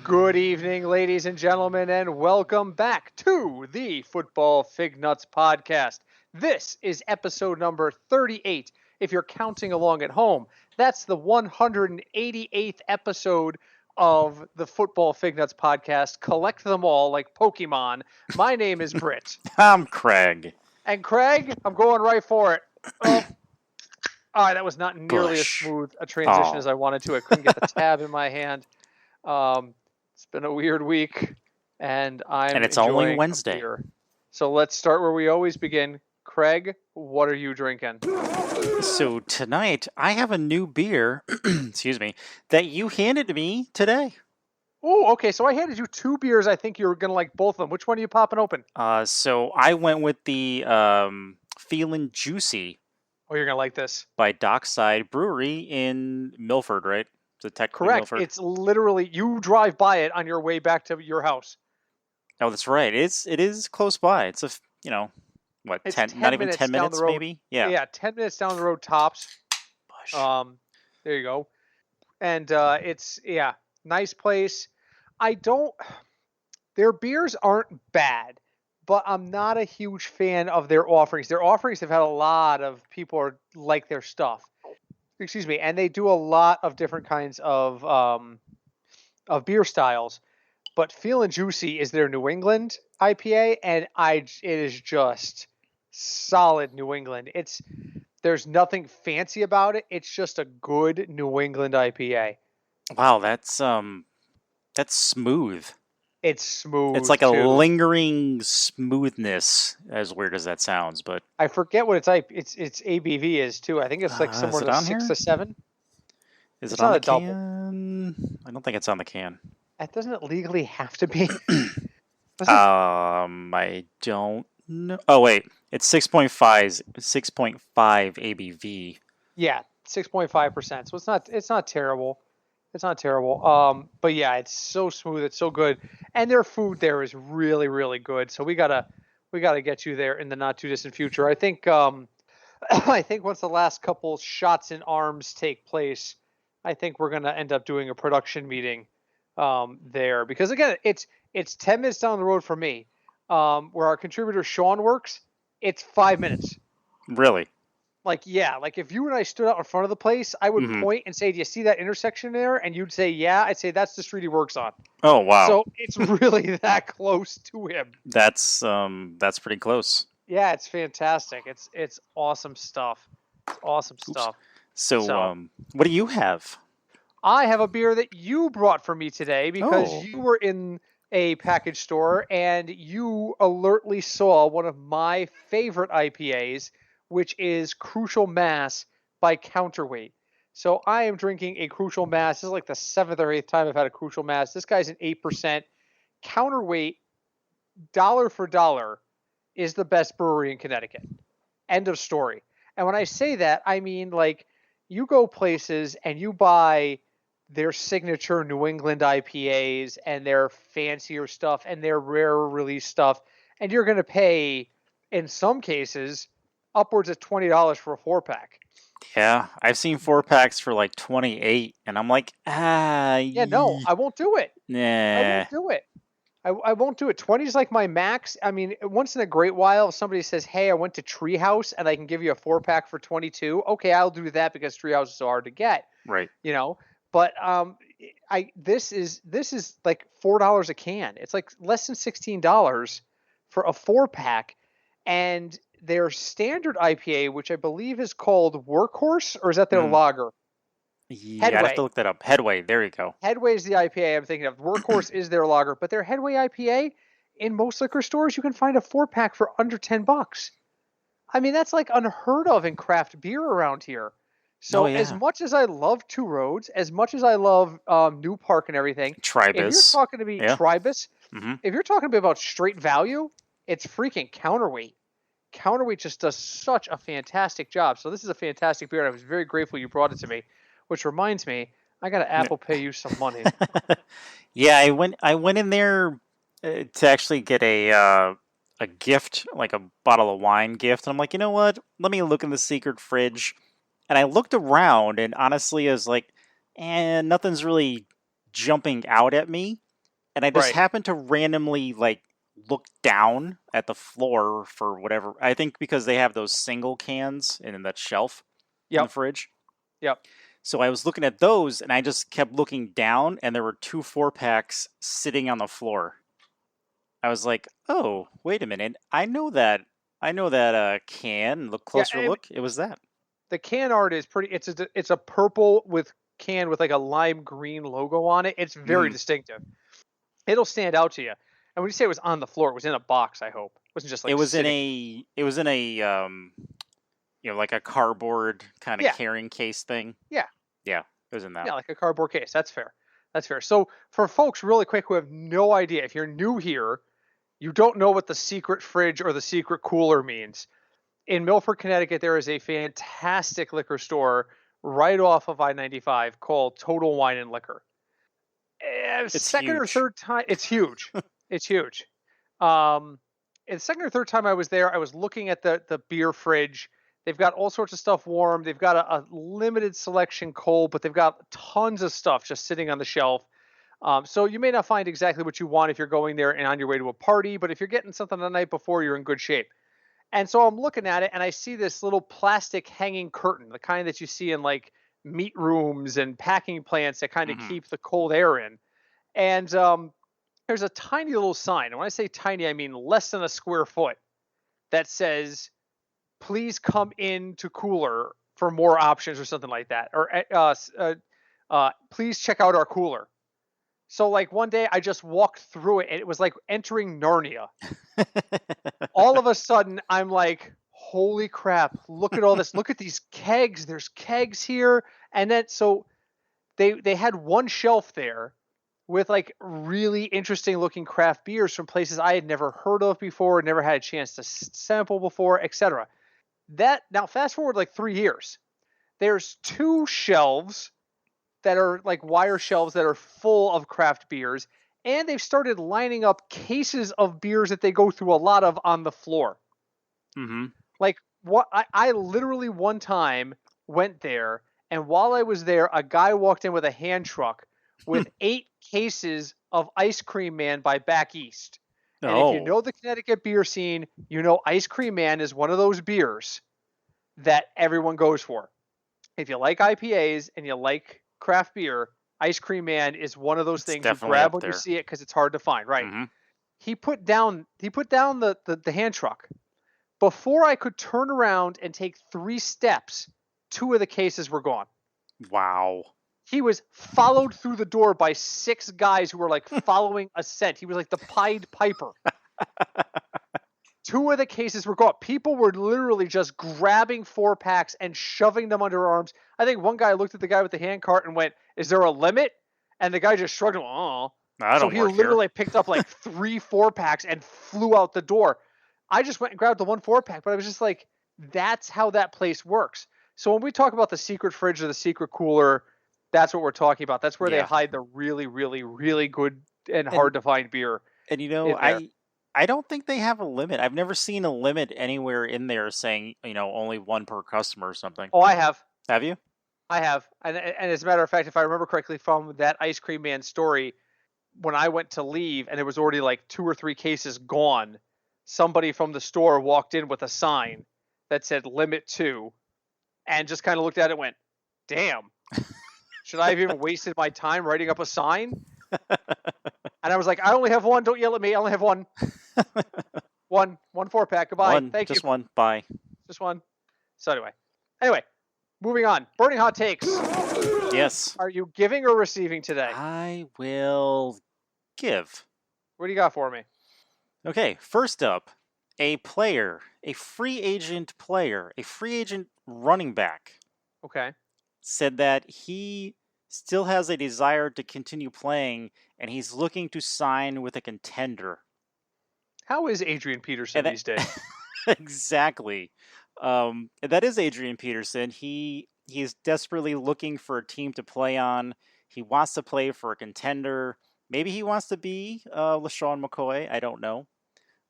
Good evening, ladies and gentlemen, and welcome back to the Football Fignuts podcast. This is episode number 38. If you're counting along at home, that's the 188th episode of the Football Fignuts podcast. Collect them all like Pokemon. My name is Britt. I'm Craig. And Craig, I'm going right for it. Oh, all right, that was not nearly as Bush. smooth a transition as I wanted to. I couldn't get the tab in my hand. It's been a weird week, and it's enjoying only a Wednesday. beer. So let's start where we always begin. Craig, what are you drinking? So tonight, I have a new beer, excuse me, that you handed to me today. Oh, okay. So I handed you two beers. I think you were going to like both of them. Which one are you popping open? So I went with the Feelin' Juicy Oh, you're going to like this. by Dockside Brewery in Milford, right? Is it technically Correct. Milford? It's literally, you drive by it on your way back to your house. Oh, that's right. It is close by. It's It's 10, 10 not even minutes 10 down minutes, the road. maybe? Yeah. Yeah, 10 minutes down the road tops. Bush. There you go. And it's, nice place. Their beers aren't bad, but I'm not a huge fan of their offerings. Their offerings have had a lot of people like their stuff. Excuse me. And they do a lot of different kinds of beer styles. But Feelin' Juicy is their New England IPA, and it is just solid New England. There's nothing fancy about it. It's just a good New England IPA. Wow, that's smooth. It's smooth. It's like a too. lingering smoothness, as weird as that sounds, but I forget what its ABV is too. I think it's like somewhere is to it on 6 here? to 7. is It's it on not the a double. can? I don't think it's on the can. It doesn't legally have to be. I don't know. Oh wait, it's 6.5 ABV. Yeah, 6.5%. So it's not terrible. It's not terrible. But yeah, it's so smooth. It's so good, and their food there is really, really good. So we gotta get you there in the not too distant future. I think I think once the last couple shots in arms take place, I think we're gonna end up doing a production meeting there, because again, it's 10 minutes down the road for me. Where our contributor Sean works, it's 5 minutes. Really? Like if you and I stood out in front of the place, I would Mhm. point and say, "Do you see that intersection there?" And you'd say, "Yeah." I'd say, "That's the street he works on." Oh wow. So it's really that close to him. That's pretty close. Yeah, it's fantastic. It's awesome stuff. It's awesome stuff. So what do you have? I have a beer that you brought for me today because Oh. you were in a package store and you alertly saw one of my favorite IPAs, which is Crucial Mass by Counterweight. So I am drinking a Crucial Mass. This is like the 7th or 8th time I've had a Crucial Mass. This guy's an 8%. Counterweight, dollar for dollar, is the best brewery in Connecticut. End of story. And when I say that, I mean like you go places and you buy their signature New England IPAs and their fancier stuff and their rarer release stuff, and you're going to pay, in some cases, upwards of $20 for a 4-pack. Yeah, I've seen 4-packs for like 28, and I'm like, Yeah, no, I won't do it. I nah. won't do it. I won't do it. 20 is like my max. I mean, once in a great while, if somebody says, "Hey, I went to Treehouse and I can give you a 4-pack for 22," okay, I'll do that because Treehouse is so hard to get. Right. You know, but this is like $4 a can. It's like less than $16 for a 4-pack, and their standard IPA, which I believe is called Workhorse, or is that their lager? Yeah, I'd Headway. have to look that up. Headway, there you go. Headway is the IPA I'm thinking of. Workhorse is their lager, but their Headway IPA, in most liquor stores, you can find a 4-pack for under $10. I mean, that's like unheard of in craft beer around here. So as much as I love Two Roads, as much as I love New Park and everything, Tribus. if you're talking to me Tribus, if you're talking to me about straight value, it's freaking Counterweight. Counterweight just does such a fantastic job. So this is a fantastic beer, and I was very grateful you brought it to me. Which reminds me, I got to Apple Pay you some money. Yeah, I went in there to actually get a gift, like a bottle of wine gift, and I'm like, you know what? Let me look in the secret fridge. And I looked around, and honestly, I was like, nothing's really jumping out at me. and I just Right. happened to randomly like look down at the floor for whatever. I think because they have those single cans in that shelf in the Yep. fridge. Yep. So I was looking at those, and I just kept looking down, and there were 2 4-packs sitting on the floor. I was like, "Oh, wait a minute! I know that. I know that can. Look Yeah. closer. Look, it was that." The can art is pretty. It's a purple with can with like a lime green logo on it. It's very Mm. distinctive. It'll stand out to you. And when you say it was on the floor, it was in a box. I hope it wasn't just It like was in sitting. a. It was in a. Like a cardboard kind of Yeah. carrying case thing. Yeah. Yeah, it was in that. Yeah. Like a cardboard case. That's fair. That's fair. So for folks really quick who have no idea, if you're new here, you don't know what the secret fridge or the secret cooler means. In Milford, Connecticut, there is a fantastic liquor store right off of I-95 called Total Wine and Liquor. It's Second or huge. third time, it's huge. It's huge. Um, and the second or third time I was there, I was looking at the beer fridge. They've got all sorts of stuff warm. They've got a limited selection cold, but they've got tons of stuff just sitting on the shelf. So you may not find exactly what you want if you're going there and on your way to a party, but if you're getting something the night before, you're in good shape. And so I'm looking at it and I see this little plastic hanging curtain, the kind that you see in like meat rooms and packing plants that kind of Hmm. keep the cold air in. And there's a tiny little sign. And when I say tiny, I mean less than a square foot that says, please come in to cooler for more options or something like that. Or please check out our cooler. So like one day I just walked through it and it was like entering Narnia. All of a sudden I'm like, holy crap, look at all this. Look at these kegs. There's kegs here. And then so they had one shelf there with like really interesting looking craft beers from places I had never heard of before, never had a chance to sample before, etc. That now fast forward like 3 years. There's two shelves that are like wire shelves that are full of craft beers, and they've started lining up cases of beers that they go through a lot of on the floor. Hmm. Like what I literally one time went there, and while I was there, a guy walked in with a hand truck with 8 cases of Ice Cream Man by Back East. And if you Oh, know the Connecticut beer scene, you know Ice Cream Man is one of those beers that everyone goes for. If you like IPAs and you like craft beer, Ice Cream Man is one of those it's things you definitely grab up when you there. see it because it's hard to find, right? Hmm. He put down the hand truck. Before I could turn around and take 3 steps, 2 of the cases were gone. Wow. He was followed through the door by 6 guys who were like following a scent. He was like the Pied Piper. 2 of the cases were gone. People were literally just grabbing 4 packs and shoving them under arms. I think one guy looked at the guy with the hand cart and went, "Is there a limit?" And the guy just shrugged. Oh, I so don't he work here. literally picked up like 3 4 packs and flew out the door. I just went and grabbed the 1 4 pack, but I was just like, "That's how that place works." So when we talk about the secret fridge or the secret cooler, that's what we're talking about. That's where they Yeah. hide the really, really, really good and And hard to find beer in there. I don't think they have a limit. I've never seen a limit anywhere in there saying, only one per customer or something. Oh, I have. Have you? I have, and as a matter of fact, if I remember correctly from that Ice Cream Man story, when I went to leave and there was already like 2 or 3 cases gone, somebody from the store walked in with a sign that said "Limit 2," and just kind of looked at it and went, "Damn, should I have even wasted my time writing up a sign?" And I was like, "I only have one. Don't yell at me. I only have one. One 4 pack. Goodbye. One, Thank you. just one. Bye. Just one." So anyway, moving on. Burning hot takes. Yes. Are you giving or receiving today? I will give. What do you got for me? Okay, first up, a player, a free agent player, a free agent running back Okay. said that he still has a desire to continue playing and he's looking to sign with a contender. How is Adrian Peterson And that, these days? exactly. That is Adrian Peterson. He's desperately looking for a team to play on. He wants to play for a contender. Maybe he wants to be LaShawn McCoy. I don't know.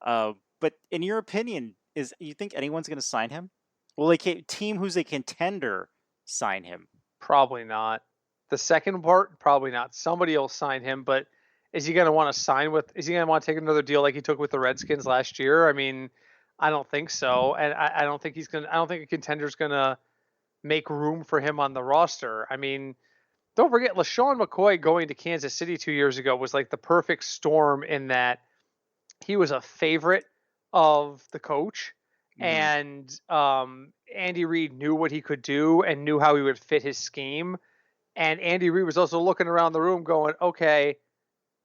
But in your opinion, is you think anyone's going to sign him? Will a team who's a contender sign him? Probably not. The second part, probably not. Somebody will sign him, but is he going to want to sign with? Is he going to want to take another deal like he took with the Redskins last year? I mean, I don't think so, and I don't think he's gonna. I don't think a contender's going to make room for him on the roster. I mean, don't forget LaShawn McCoy going to Kansas City 2 years ago was like the perfect storm in that he was a favorite of the coach, Mhm. and Andy Reid knew what he could do and knew how he would fit his scheme. And Andy Reid was also looking around the room, going, "Okay,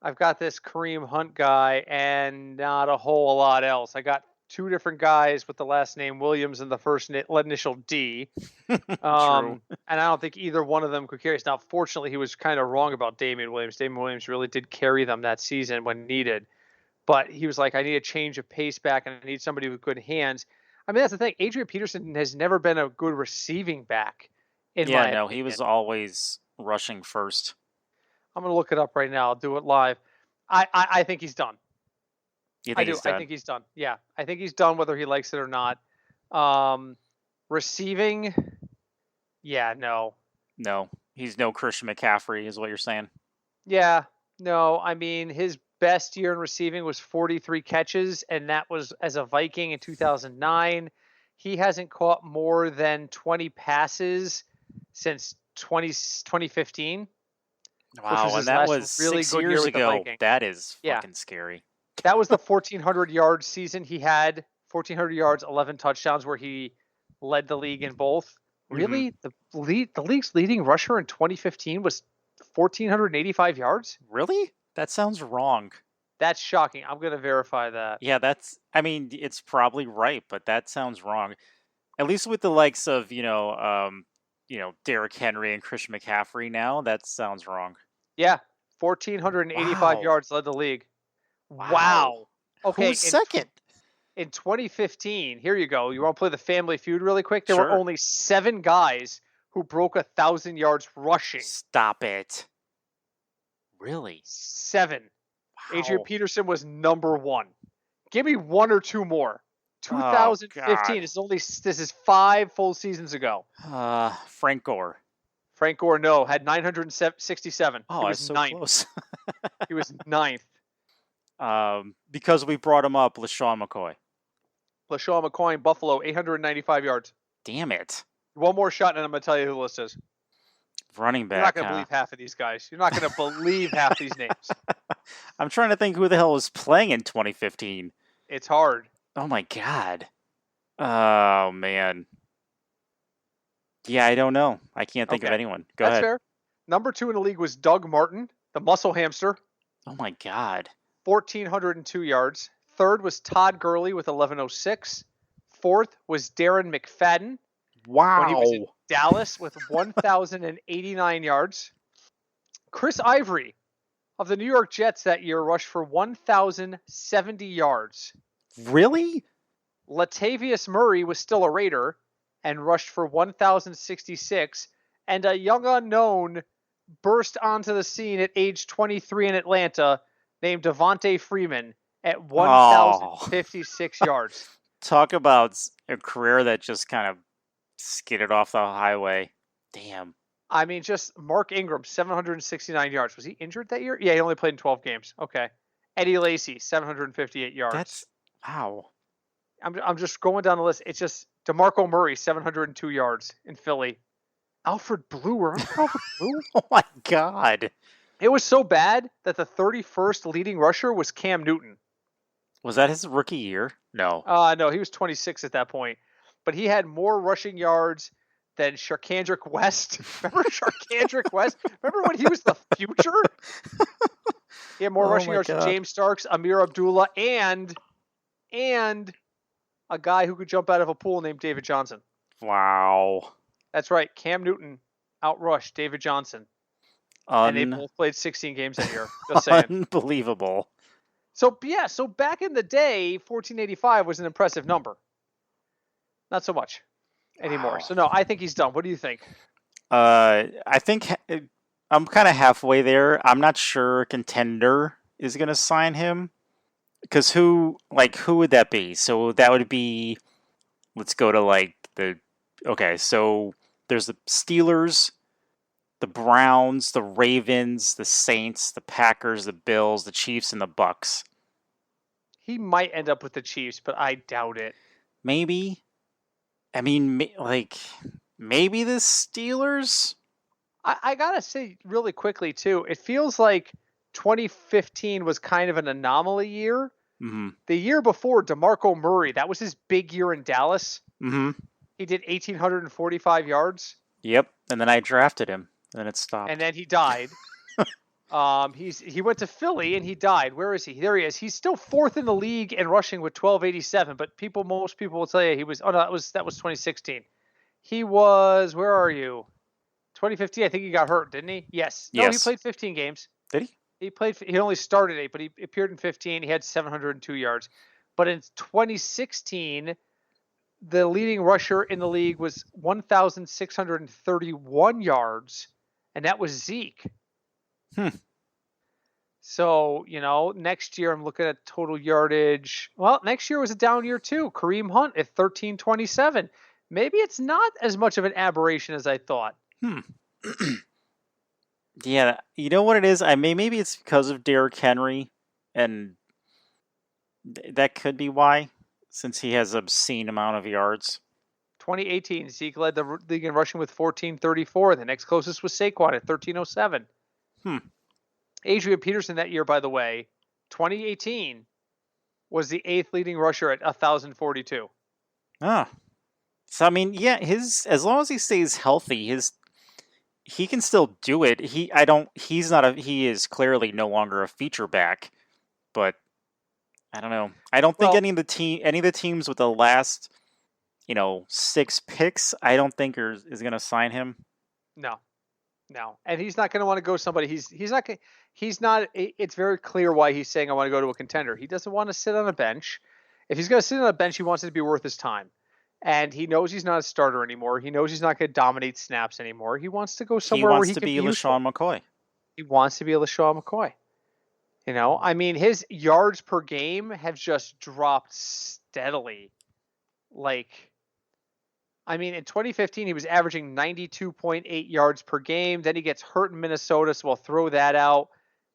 I've got this Kareem Hunt guy and not a whole lot else. I got two different guys with the last name Williams and the first initial D. True. And I don't think either one of them could carry us. Now, fortunately, he was kind of wrong about Damian Williams. Damian Williams really did carry them that season when needed. But he was like, I need a change of pace back, and I need somebody with good hands. I mean, that's the thing. Adrian Peterson has never been a good receiving back, in Yeah, my no, he opinion. was always rushing first. I'm going to look it up right now. I'll do it live. I think he's done. You I think do. he's I done? think he's done. Yeah, I think he's done whether he likes it or not. Um, Receiving, yeah, no. No, he's no Christian McCaffrey, is what you're saying. Yeah, no. I mean, his best year in receiving was 43 catches, and that was as a Viking in 2009. He hasn't caught more than 20 passes since 2015, which was Wow, and his that last was really six good year years with the ago. Vikings. That is Yeah, fucking scary. that was the 1,400 yard season he had. 1,400 yards, 11 touchdowns, where he led the league in both. Hmm. Really, the league's leading rusher in 2015 was 1,485 yards. Really? That sounds wrong. That's shocking. I'm gonna verify that. Yeah, I mean, it's probably right, but that sounds wrong. At least with the likes of, Derrick Henry and Christian McCaffrey now, that sounds wrong. Yeah, 1,485 Wow. yards led the league. Wow. Wow. Okay, Who's second? in 2015, here you go. You want to play the Family Feud really quick? There were Sure. only 7 guys who broke 1,000 yards rushing. Stop it. Really? 7. Adrian Wow. Peterson was number 1. Give me one or two more. Oh 2015 God. this is 5 full seasons ago. Frank Gore. Frank Gore, no, had 967. Oh, He I was was so ninth. close. He was ninth. Because we brought him up, LaShawn McCoy. LaShawn McCoy in Buffalo, 895 yards. Damn it. One more shot, and I'm going to tell you who the list is. Running You're not back, going to huh? believe half of these guys. You're not going to believe half these names. I'm trying to think who the hell was playing in 2015. It's hard. Oh my God. Oh man. Yeah, I don't know. I can't think of Okay, anyone. Go that's ahead. fair. Number 2 in the league was Doug Martin, the muscle hamster, Oh my God. 1,402 yards. Third was Todd Gurley with 1,106. Fourth was Darren McFadden when he was in Wow. Dallas with 1,089 yards. Chris Ivory of the New York Jets that year rushed for 1,070 yards. Really? Latavius Murray was still a Raider and rushed for 1,066. And a young unknown burst onto the scene at age 23 in Atlanta named Devontae Freeman at Oh. 1,056 yards. Talk about a career that just kind of skidded off the highway. Damn. I mean, just Mark Ingram, 769 yards. Was he injured that year? Yeah, he only played in 12 games. Okay. Eddie Lacy, 758 yards. That's wow. I'm just going down the list. It's just DeMarco Murray, 702 yards in Philly. Alfred Blue, remember Alfred Blue? Oh my God. It was so bad that the 31st leading rusher was Cam Newton. Was that his rookie year? No. No, he was 26 at that point. But he had more rushing yards than Sharkandrick West. Remember Sharkandrick West? Remember when he was the future? He had more Oh rushing my yards than God. James Starks, Amir Abdullah, and a guy who could jump out of a pool named David Johnson. Wow. That's right. Cam Newton outrushed David Johnson. And they both played 16 games that year. Just saying. Unbelievable. So back in the day, 1,485 was an impressive number. Not so much anymore. Wow. So no, I think he's done. What do you think? I think I'm kind of halfway there. I'm not sure a contender is going to sign him. Because who would that be? So that would be, let's go to okay, so there's the Steelers, the Browns, the Ravens, the Saints, the Packers, the Bills, the Chiefs, and the Bucks. He might end up with the Chiefs, but I doubt it. Maybe. I mean, like, maybe the Steelers? I gotta say really quickly too, it feels like 2015 was kind of an anomaly year. Mm-hmm. The year before, DeMarco Murray, that was his big year in Dallas. Mm-hmm. He did 1,845 yards. Yep. And then I drafted him. Then it stopped. And then he died. He went to Philly and he died. Where is he? There he is. He's still fourth in the league in rushing with 1,287. But most people will tell you he was. Oh no, that was 2016. He was. Where are you? 2015. I think he got hurt, didn't he? Yes. No, he played 15 games. Did he? He only started 8, but he appeared in 15. He had 702 yards. But in 2016, the leading rusher in the league was 1,631 yards, and that was Zeke. So, next year I'm looking at total yardage. Well, next year was a down year too. Kareem Hunt at 1,327. Maybe it's not as much of an aberration as I thought. Yeah, you know what it is? Maybe it's because of Derrick Henry, and that could be why, since he has obscene amount of yards. 2018, Zeke led the league in rushing with 1,434. The next closest was Saquon at 1,307. Adrian Peterson that year, by the way, 2018, was the 8th leading rusher at 1,042. Ah. So, I mean, yeah, as long as he stays healthy, he can still do it. He is clearly no longer a feature back, but I don't know. I don't think any of the teams with the last, 6 picks, I don't think is going to sign him. No. And he's not going to want to go somebody. He's not. It's very clear why he's saying I want to go to a contender. He doesn't want to sit on a bench. If he's going to sit on a bench, he wants it to be worth his time. And he knows he's not a starter anymore. He knows he's not going to dominate snaps anymore. He wants to go somewhere where he can be useful. LaShawn McCoy. He wants to be a LaShawn McCoy. I mean, his yards per game have just dropped steadily. In 2015, he was averaging 92.8 yards per game. Then he gets hurt in Minnesota, so we'll throw that out.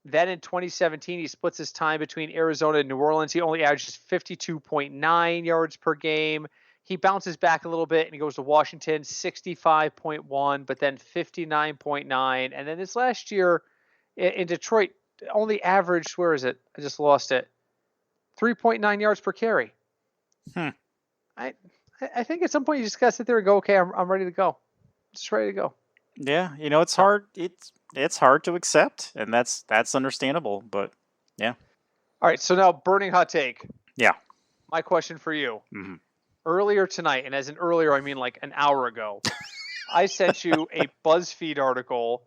Then in 2017, he splits his time between Arizona and New Orleans. He only averages 52.9 yards per game. He bounces back a little bit and he goes to Washington, 65.1, but then 59.9. And then this last year in Detroit, only averaged, where is it? I just lost it. 3.9 yards per carry. I think at some point you just got to sit there and go, okay, I'm ready to go. Just ready to go. Yeah, it's hard. It's hard to accept, and that's understandable, but yeah. All right, so now burning hot take. Yeah. My question for you. Mm-hmm. Earlier tonight, and as in earlier, I mean like an hour ago, I sent you a BuzzFeed article,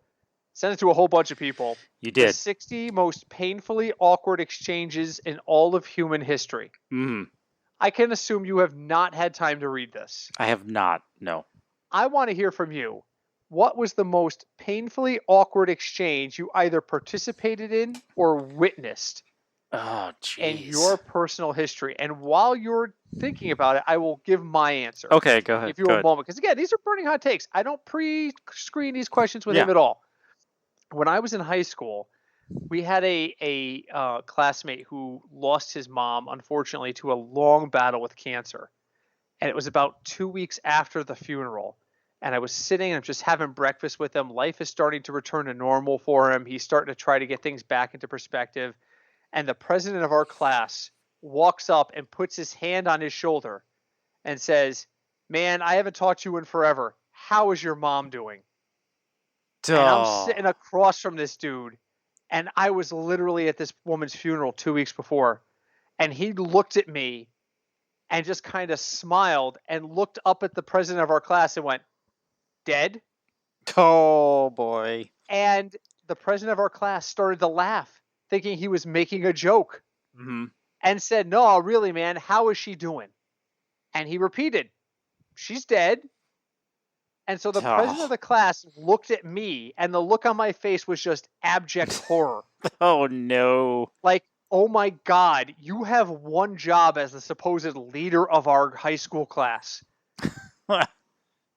sent it to a whole bunch of people. You did. The 60 most painfully awkward exchanges in all of human history. Mm-hmm. I can assume you have not had time to read this. I have not, no. I want to hear from you. What was the most painfully awkward exchange you either participated in or witnessed in your personal history? And while you're thinking about it, I will give my answer. Okay, go ahead. Give you a moment. Because again, these are burning hot takes. I don't pre-screen these questions with him at all. When I was in high school, we had a classmate who lost his mom, unfortunately, to a long battle with cancer. And it was about 2 weeks after the funeral. And I was sitting and just having breakfast with him. Life is starting to return to normal for him. He's starting to try to get things back into perspective. And the president of our class walks up and puts his hand on his shoulder and says, "Man, I haven't talked to you in forever. How is your mom doing?" And I'm sitting across from this dude. And I was literally at this woman's funeral 2 weeks before. And he looked at me and just kind of smiled and looked up at the president of our class and went, "Dead?" Oh, boy. And the president of our class started to laugh, thinking he was making a joke. Mm-hmm. And said, "No, really, man, how is she doing?" And he repeated, "She's dead." And so the president of the class looked at me, and the look on my face was just abject horror. Oh, no. Like, oh my God, you have one job as the supposed leader of our high school class.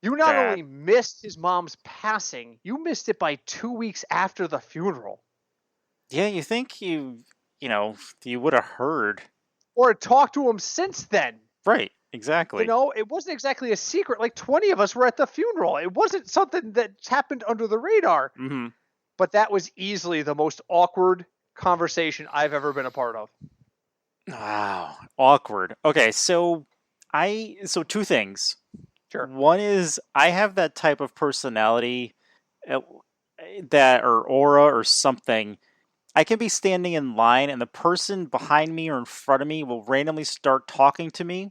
You not Bad. only missed his mom's passing, you missed it by 2 weeks after the funeral. Yeah, you think you would have heard. Or talked to him since then. Right, exactly. It wasn't exactly a secret. Like 20 of us were at the funeral. It wasn't something that happened under the radar. Mm-hmm. But that was easily the most awkward conversation I've ever been a part of. Wow, awkward. Okay, so two things. Sure. One is I have that type of personality, uh, that or aura or something. I can be standing in line and the person behind me or in front of me will randomly start talking to me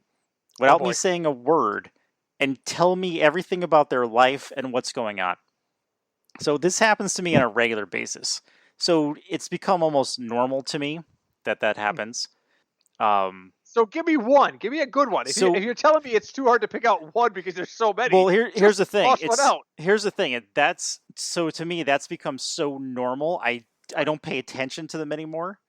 Oh without me boy. saying a word and tell me everything about their life and what's going on. So this happens to me on a regular basis. So it's become almost normal to me that happens. So give me one. Give me a good one. If you're telling me it's too hard to pick out one because there's so many, well, here's the thing. toss one out. Here's the thing. That's so to me that's become so normal. I don't pay attention to them anymore.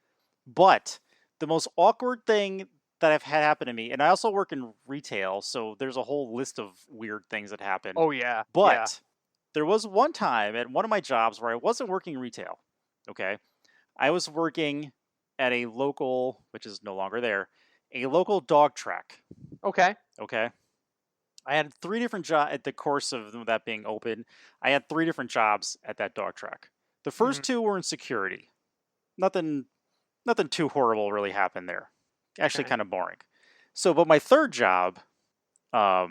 But the most awkward thing that I've had happen to me, and I also work in retail, so there's a whole list of weird things that happen. Oh yeah. But there was one time at one of my jobs where I wasn't working retail. Okay. I was working at a local, which is no longer there, a local dog track. Okay. Okay. I had 3 different jobs at the course of that being open. I had 3 different jobs at that dog track. The first 2 were in security. Nothing too horrible really happened there. Actually, kind of boring. So, but my third job, I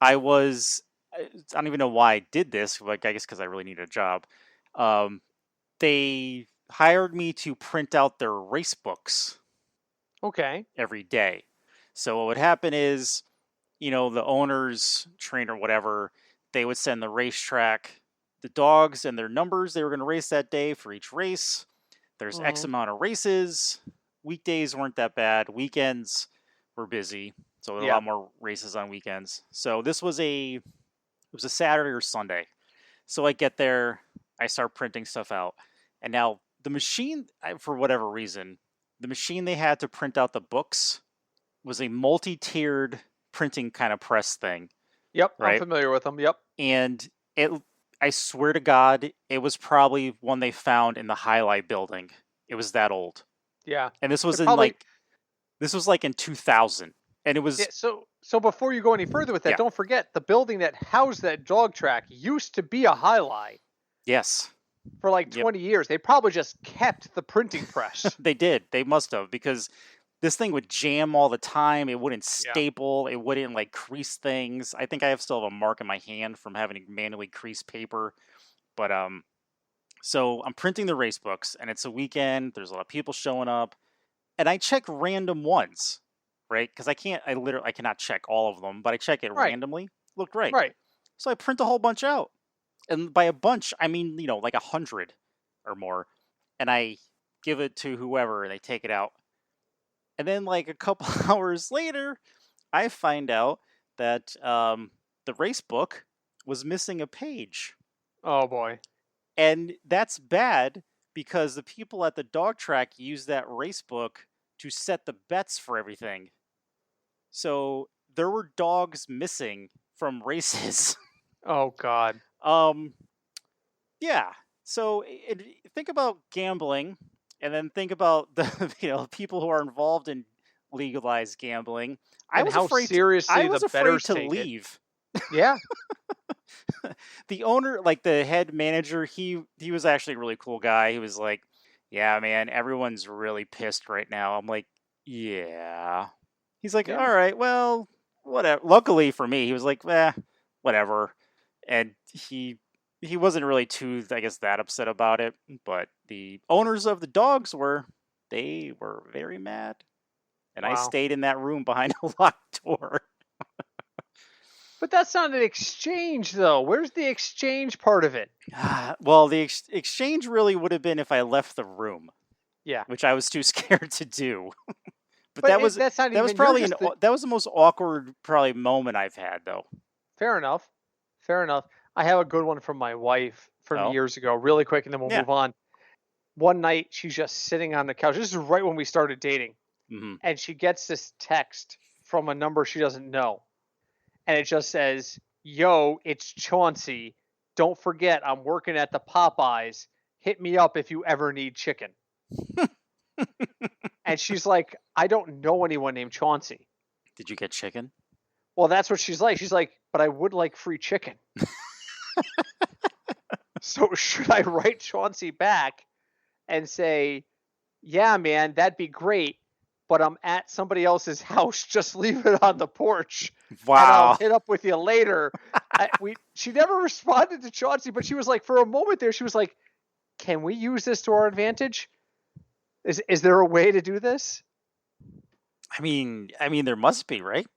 don't even know why I did this. Like, I guess because I really needed a job. They hired me to print out their race books. Okay. Every day. So what would happen is, the owners, trainer, whatever, they would send the racetrack the dogs and their numbers they were going to race that day for each race. There's X amount of races. Weekdays weren't that bad. Weekends were busy, so there were a lot more races on weekends. So it was a Saturday or Sunday. So I get there, I start printing stuff out, and now the machine, for whatever reason, the machine they had to print out the books was a multi-tiered printing kind of press thing. Yep, right? I'm familiar with them. Yep. And I swear to God, it was probably one they found in the Highlight building. It was that old. Yeah. And this was this was like in 2000. And it was... Yeah, so before you go any further with that, don't forget, the building that housed that dog track used to be a Highlight. Yes. For like 20 years. They probably just kept the printing press. They did. They must have, because this thing would jam all the time. It wouldn't staple. It wouldn't crease things. I think I still have a mark in my hand from having to manually crease paper. But so I'm printing the race books, and it's a weekend. There's a lot of people showing up, and I check random ones, right? Because I cannot check all of them, but I check it randomly. Looked right. Right. So I print a whole bunch out. And by a bunch, I mean, like 100 or more. And I give it to whoever, and they take it out. And then, a couple hours later, I find out that the race book was missing a page. Oh, boy. And that's bad because the people at the dog track use that race book to set the bets for everything. So there were dogs missing from races. Oh, God. Yeah. So think about gambling, and then think about the people who are involved in legalized gambling. I was afraid to leave. Yeah. The owner, the head manager, he was actually a really cool guy. He was like, "Yeah, man, everyone's really pissed right now." I'm like, "Yeah." He's like, "All right, well, whatever." Luckily for me, he was like, whatever. And he wasn't really too, I guess, that upset about it. But the owners of the dogs were very mad. And I stayed in that room behind a locked door. But that's not an exchange, though. Where's the exchange part of it? Well, the exchange really would have been if I left the room. Yeah. Which I was too scared to do. But that was the most awkward probably moment I've had, though. Fair enough. I have a good one from my wife from years ago, really quick, and then we'll move on. One night, she's just sitting on the couch. This is right when we started dating. Mm-hmm. And she gets this text from a number she doesn't know. And it just says, yo, it's Chauncey. Don't forget, I'm working at the Popeyes. Hit me up if you ever need chicken. And she's like, I don't know anyone named Chauncey. Did you get chicken? Well, that's what she's like. She's like, but I would like free chicken. So should I write Chauncey back and say, yeah, man, that'd be great, but I'm at somebody else's house. Just leave it on the porch, and I'll Wow. hit up with you later. She never responded to Chauncey, but she was like, for a moment there, she was like, can we use this to our advantage? Is there a way to do this? There must be, right?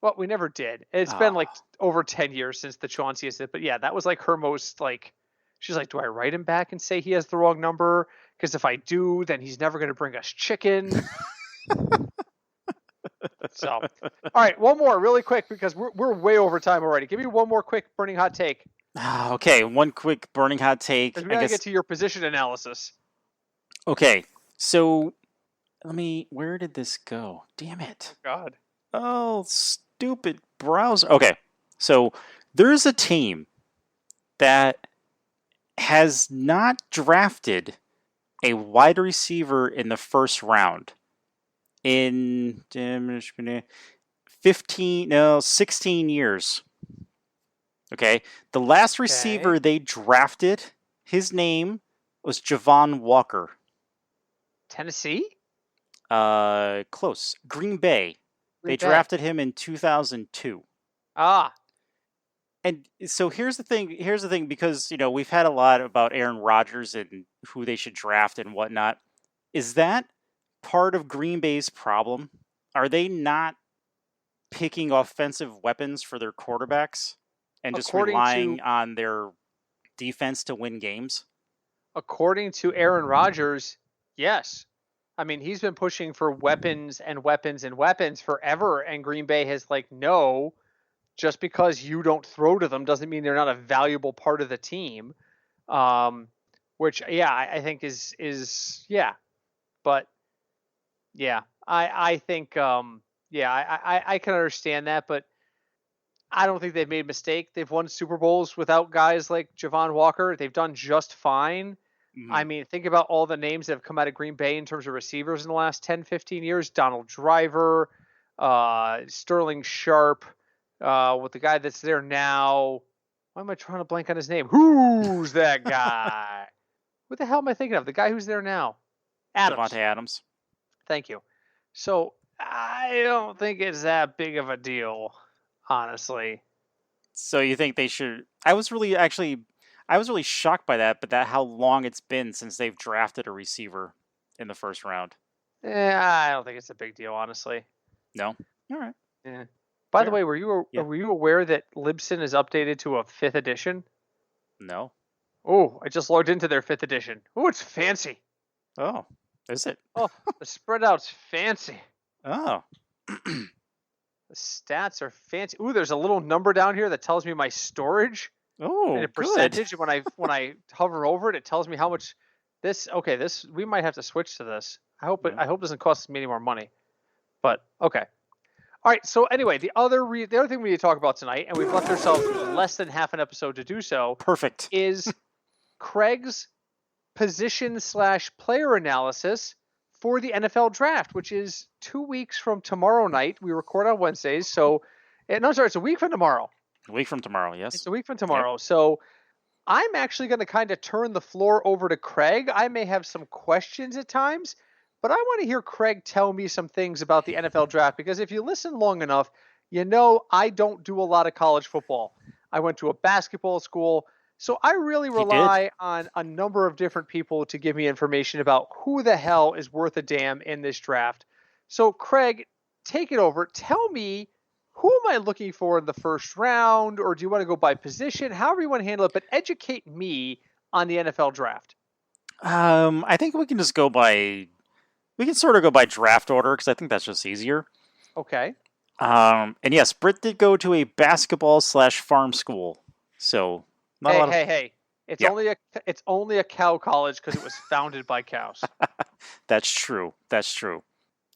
Well, we never did. It's been like over 10 years since the Chauncey is it, but yeah, that was like her most like. She's like, do I write him back and say he has the wrong number? Because if I do, then he's never going to bring us chicken. So, all right, one more really quick because we're way over time already. Give me one more quick burning hot take. Okay, one quick burning hot take. We gotta get to your position analysis. Okay, so where did this go? Damn it. God. Oh, stupid browser. Okay, so there's a team that has not drafted a wide receiver in the first round in 16 years. Okay, the last receiver they drafted, his name was Javon Walker. Tennessee? Close. Green Bay. They drafted him in 2002. Ah. And so here's the thing, because we've had a lot about Aaron Rodgers and who they should draft and whatnot. Is that part of Green Bay's problem? Are they not picking offensive weapons for their quarterbacks and just relying on their defense to win games? According to Aaron Rodgers, yes. I mean, he's been pushing for weapons and weapons and weapons forever, and Green Bay has like, no, just because you don't throw to them doesn't mean they're not a valuable part of the team. Which, yeah, I think is yeah. But, yeah, I think, I can understand that, but I don't think they've made a mistake. They've won Super Bowls without guys like Javon Walker. They've done just fine. Mm-hmm. I mean, think about all the names that have come out of Green Bay in terms of receivers in the last 10, 15 years. Donald Driver, Sterling Sharp, with the guy that's there now. Why am I trying to blank on his name? Who's that guy? What the hell am I thinking of? The guy who's there now? Adams. Devontae Adams. Thank you. So I don't think it's that big of a deal, honestly. So you think they should? I was really shocked by that, but how long it's been since they've drafted a receiver in the first round. I don't think it's a big deal, honestly. No? All right. Yeah. By the way, were you aware that Libsyn is updated to a 5th edition? No. Oh, I just logged into their 5th edition. Oh, it's fancy. Oh, is it? Oh, the spread out's fancy. Oh. The stats are fancy. Ooh, there's a little number down here that tells me my storage. Oh, and a percentage. Good. When I hover over it, it tells me how much this. Okay, this we might have to switch to this. I hope it doesn't cost me any more money. But okay. All right. So anyway, the other thing we need to talk about tonight, and we've left ourselves less than half an episode to do so. Perfect. Is Craig's position/player analysis for the NFL draft, which is 2 weeks from tomorrow night. We record on Wednesdays, so it's a week from tomorrow. A week from tomorrow, yes. It's a week from tomorrow. Yep. So I'm actually going to kind of turn the floor over to Craig. I may have some questions at times, but I want to hear Craig tell me some things about the NFL draft, because if you listen long enough, I don't do a lot of college football. I went to a basketball school, so I really rely on a number of different people to give me information about who the hell is worth a damn in this draft. So Craig, take it over. Tell me, who am I looking for in the first round, or do you want to go by position? However you want to handle it, but educate me on the NFL draft. I think we can just go by. We can sort of go by draft order, because I think that's just easier. Okay. And yes, Britt did go to a basketball/farm school, so hey. It's only a cow college because it was founded by cows. That's true.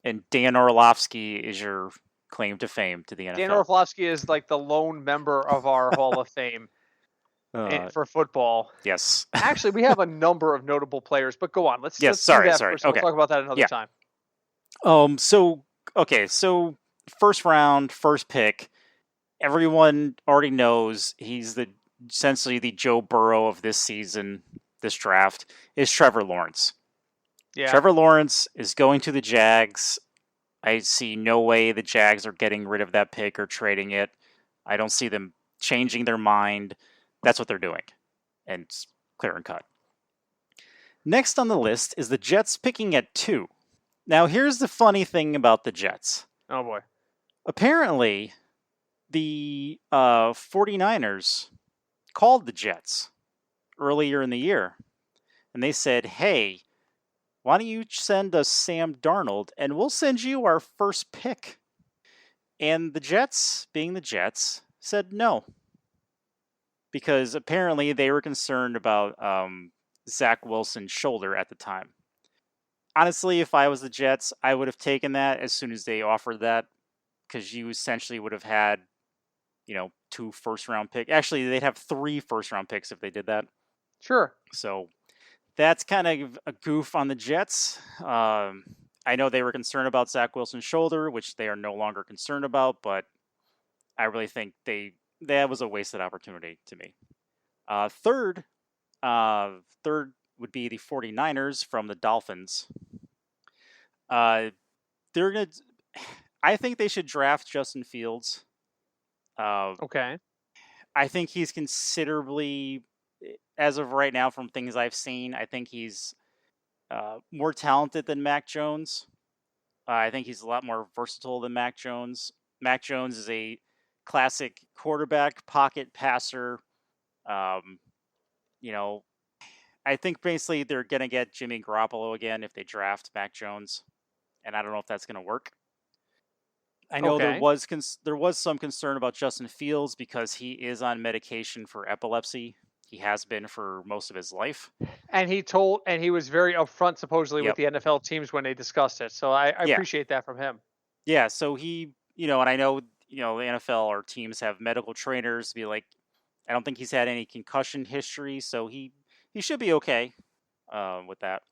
And Dan Orlovsky is your claim to fame to the Dan NFL. Orlovsky is like the lone member of our Hall of Fame for football. Yes. Actually, we have a number of notable players, but go on. Let's Yes. do Sorry. that Sorry. first, and we'll Okay. talk about that another Yeah. time. So okay. So first round, first pick. Everyone already knows he's essentially the Joe Burrow of this season, this draft, is Trevor Lawrence. Yeah. Trevor Lawrence is going to the Jags. I see no way the Jags are getting rid of that pick or trading it. I don't see them changing their mind. That's what they're doing. And it's clear and cut. Next on the list is the Jets picking at 2. Now, here's the funny thing about the Jets. Oh, boy. Apparently, the 49ers called the Jets earlier in the year. And they said, hey, why don't you send us Sam Darnold and we'll send you our first pick? And the Jets, being the Jets, said no. Because apparently they were concerned about Zach Wilson's shoulder at the time. Honestly, if I was the Jets, I would have taken that as soon as they offered that. Because you essentially would have had, 2 first-round picks. Actually, they'd have 3 first-round picks if they did that. Sure. So that's kind of a goof on the Jets. I know they were concerned about Zach Wilson's shoulder, which they are no longer concerned about, but I really think that was a wasted opportunity to me. Third would be the 49ers from the Dolphins. They're gonna. I think they should draft Justin Fields. Okay. I think he's considerably, as of right now, from things I've seen, I think he's more talented than Mac Jones. I think he's a lot more versatile than Mac Jones. Mac Jones is a classic quarterback, pocket passer. I think basically they're going to get Jimmy Garoppolo again if they draft Mac Jones, and I don't know if that's going to work. I know there was some concern about Justin Fields because he is on medication for epilepsy. He has been for most of his life. And he was very upfront, supposedly, with the NFL teams when they discussed it. So I appreciate that from him. Yeah, so he, and I know, the NFL or teams have medical trainers to be like, I don't think he's had any concussion history, so he should be okay with that.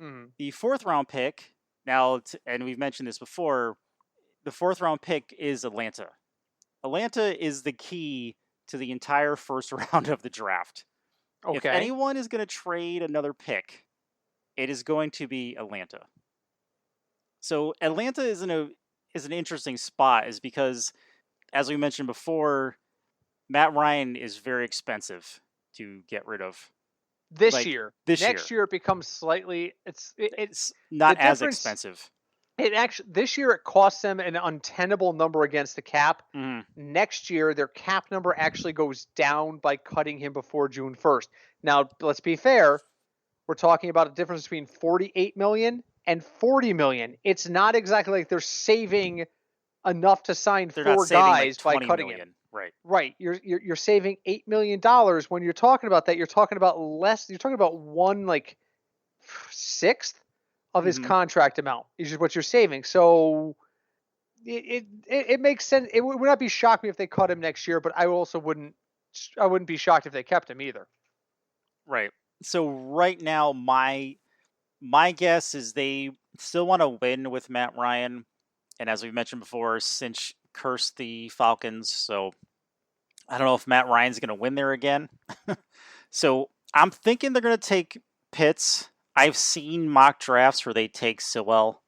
Mm-hmm. The 4th-round pick, now, and we've mentioned this before, the 4th-round pick is Atlanta. Atlanta is the key to the entire first round of the draft. Okay. If anyone is going to trade another pick, it is going to be Atlanta. So Atlanta is an interesting spot, is because, as we mentioned before, Matt Ryan is very expensive to get rid of. This year. Next year it becomes slightly. It's not as expensive. This year it costs them an untenable number against the cap. Mm-hmm. Next year their cap number actually goes down by cutting him before June 1st. Now, let's be fair. We're talking about a difference between $48 million and $40 million. It's not exactly like they're saving enough to sign 4 guys by cutting him. Right. Right. You're saving $8 million. When you're talking about that, you're talking about less. You're talking about 1/6 of his contract amount is what you're saving. So it makes sense. It would not be shocked me if they cut him next year, but I also wouldn't be shocked if they kept him either. Right. So right now, my guess is they still want to win with Matt Ryan, and as we mentioned before, Cinch cursed the Falcons, so I don't know if Matt Ryan's going to win there again. So I'm thinking they're going to take Pitts. I've seen mock drafts where they take Sewell.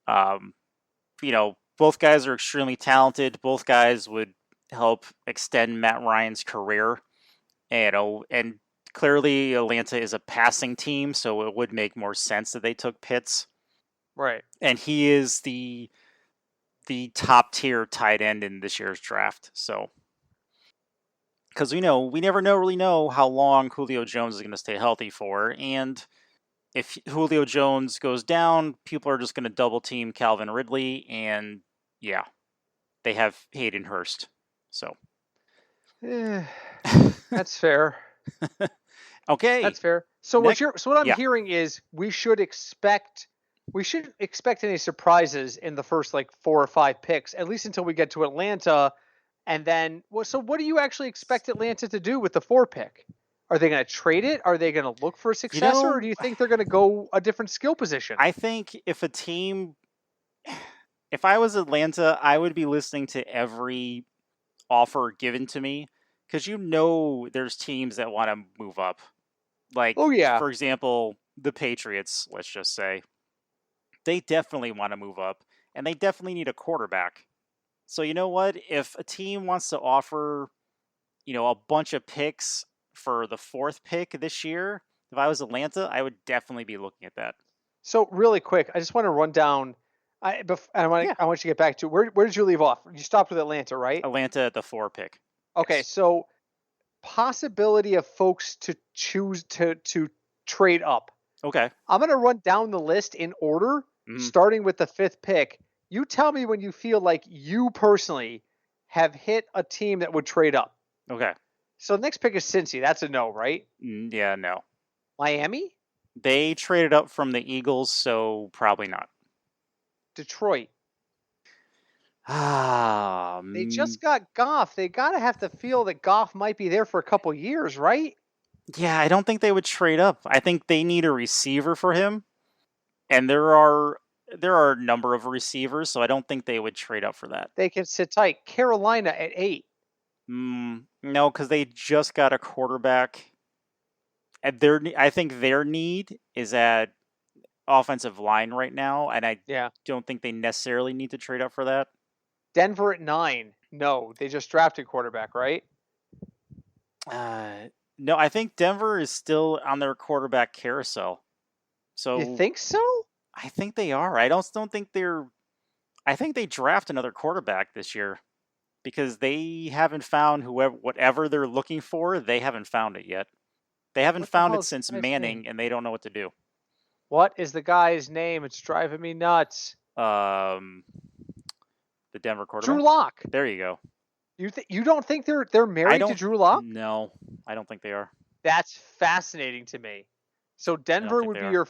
Both guys are extremely talented. Both guys would help extend Matt Ryan's career. And clearly Atlanta is a passing team, so it would make more sense that they took Pitts. Right. And he is the top tier tight end in this year's draft. So, because we never really know how long Julio Jones is going to stay healthy for, and if Julio Jones goes down, people are just going to double team Calvin Ridley, and yeah, they have Hayden Hurst. So, that's fair. Okay, that's fair. So what I'm hearing is we should expect we shouldn't expect any surprises in the first like 4 or 5 picks, at least until we get to Atlanta. And then, well, so what do you actually expect Atlanta to do with the 4 pick? Are they going to trade it? Are they going to look for a You successor, or know, do you think they're going to go a different skill position? I think if I was Atlanta, I would be listening to every offer given to me because there's teams that want to move up. Like, Oh yeah. for example, the Patriots, let's just say, they definitely want to move up and they definitely need a quarterback. So, you know what? If a team wants to offer, a bunch of picks for the 4th pick this year, if I was Atlanta, I would definitely be looking at that. So really quick, I just want to run down. Yeah, I want you to get back to where did you leave off? You stopped with Atlanta, right? Atlanta at the 4 pick. Okay, Yes. so possibility of folks to choose to trade up. Okay. I'm going to run down the list in order, Hmm. starting with the 5th pick. You tell me when you feel like you personally have hit a team that would trade up. Okay. So the next pick is Cincy. That's a no, right? Yeah, no. Miami, They traded up from the Eagles, so probably not. Detroit. Ah, They just got Goff. They got to have to feel that Goff might be there for a couple years, right? yeah, I don't think they would trade up. I think they need a receiver for him, and there are a number of receivers, so I don't think they would trade up for that. They can sit tight. Carolina at 8. No, because they just got a quarterback. I think their need is at offensive line right now, and I Yeah. don't think they necessarily need to trade up for that. Denver at 9. No, they just drafted quarterback, right? Uh, no, I think Denver is still on their quarterback carousel. You So think so? I think they are. I don't think they're. I think they draft another quarterback this year because they haven't found whatever they're looking for. They haven't found it yet. They haven't What the found hell it is the since guy's name? Manning, and they don't know what to do. What is the guy's name? It's driving me nuts. Um, the Denver Drew quarterback. Lock. There you go. You don't think they're I married to don't. Drew Lock? No, I don't think they are. That's fascinating to me. So I don't Denver think would they be are.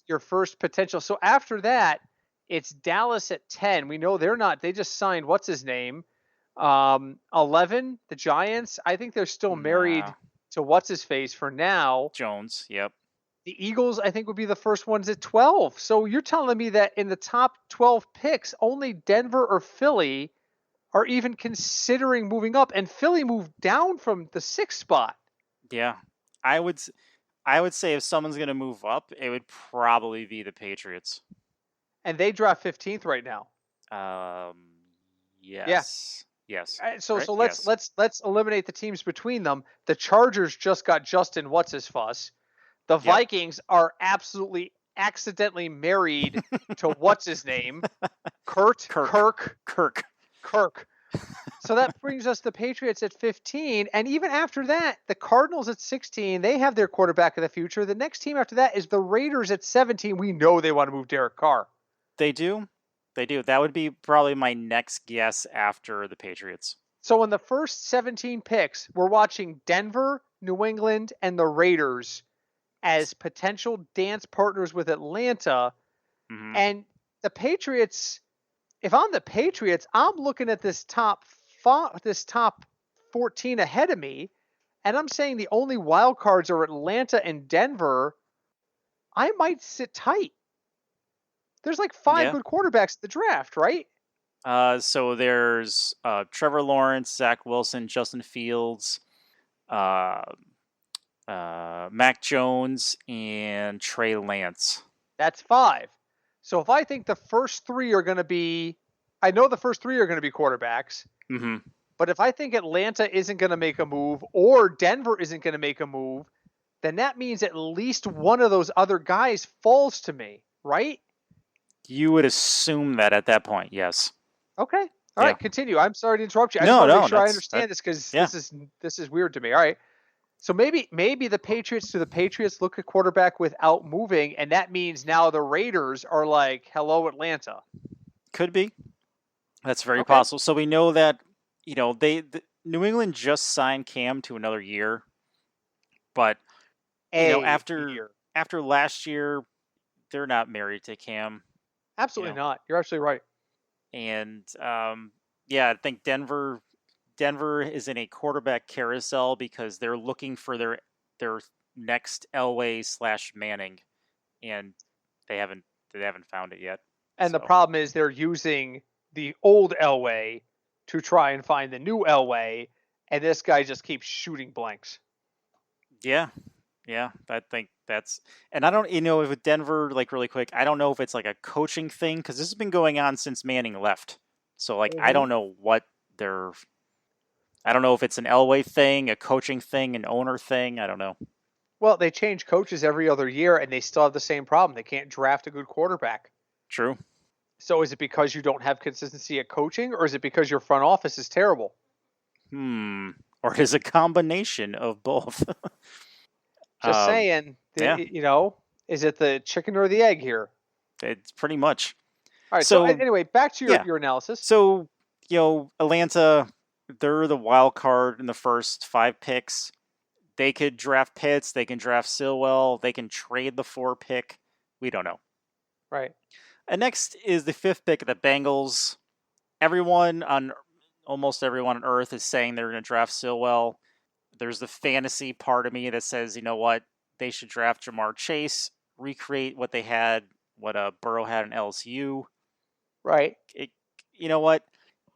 your first potential. So after that, it's Dallas at 10. We know they're not. They just signed what's his name? 11, the Giants. I think they're still Nah, married to what's his face for now. Jones. Yep. The Eagles, I think, would be the first ones at 12. So you're telling me that in the top 12 picks, only Denver or Philly are even considering moving up, and Philly moved down from the 6th spot. Yeah, I would. I would say if someone's going to move up, it would probably be the Patriots. And they draft 15th right now. Um, Yeah. yes, yes, So right, so let's yes. let's let's eliminate the teams between them. The Chargers just got Justin what's his fuss. The Yep. Vikings are absolutely accidentally married to what's his name? Kurt Kirk, Kirk Kirk. Kirk. So that brings us the Patriots at 15. And even after that, the Cardinals at 16, they have their quarterback of the future. The next team after that is the Raiders at 17. We know they want to move Derek Carr. They do, they do. That would be probably my next guess after the Patriots. So in the first 17 picks, we're watching Denver, New England, and the Raiders as potential dance partners with Atlanta. Hmm. And the Patriots, if I'm the Patriots, I'm looking at this top 14 ahead of me, and I'm saying the only wild cards are Atlanta and Denver. I might sit tight. There's like 5 Yeah. good quarterbacks in the draft, right? So there's Trevor Lawrence, Zach Wilson, Justin Fields, uh, Mac Jones, and Trey Lance. That's 5. So if I think the first 3 are going to be, I know the first 3 are going to be quarterbacks, Mm-hmm. but if I think Atlanta isn't going to make a move or Denver isn't going to make a move, then that means at least one of those other guys falls to me, right? You would assume that at that point, yes. Okay. All Yeah. right, continue. I'm sorry to interrupt you. I just No, want to make no, sure I that's that. understand this because Yeah, this is weird to me. All right. So maybe the Patriots look at quarterback without moving, and that means now the Raiders are like, hello, Atlanta. could be. That's very Okay. possible. So we know that New England just signed Cam to another year, but A after year. after last year, they're not married to Cam. Absolutely not. You're absolutely right. And I think Denver is in a quarterback carousel because they're looking for their next Elway/Manning, and they haven't found it yet. And the problem is they're using the old Elway to try and find the new Elway, and this guy just keeps shooting blanks. Yeah, I think that's, and I don't, if with Denver, like really quick, I don't know if it's like a coaching thing because this has been going on since Manning left. So like, I don't know what they're, I don't know if it's an Elway thing, a coaching thing, an owner thing. I don't know. Well, they change coaches every other year, and they still have the same problem. They can't draft a good quarterback. True. So is it because you don't have consistency at coaching, or is it because your front office is terrible? Or is it a combination of both? Just saying. Is it the chicken or the egg here? It's pretty much. All right. So anyway, back to your analysis. So, Atlanta, they're the wild card in the first 5 picks. They could draft Pitts. They can draft Stilwell. They can trade the 4 pick. We don't know. Right. And next is the 5th pick of the Bengals. Almost everyone on Earth is saying they're going to draft Stilwell. There's the fantasy part of me that says, you know what, they should draft Jamar Chase, recreate what Burrow had in LSU. Right. You know what?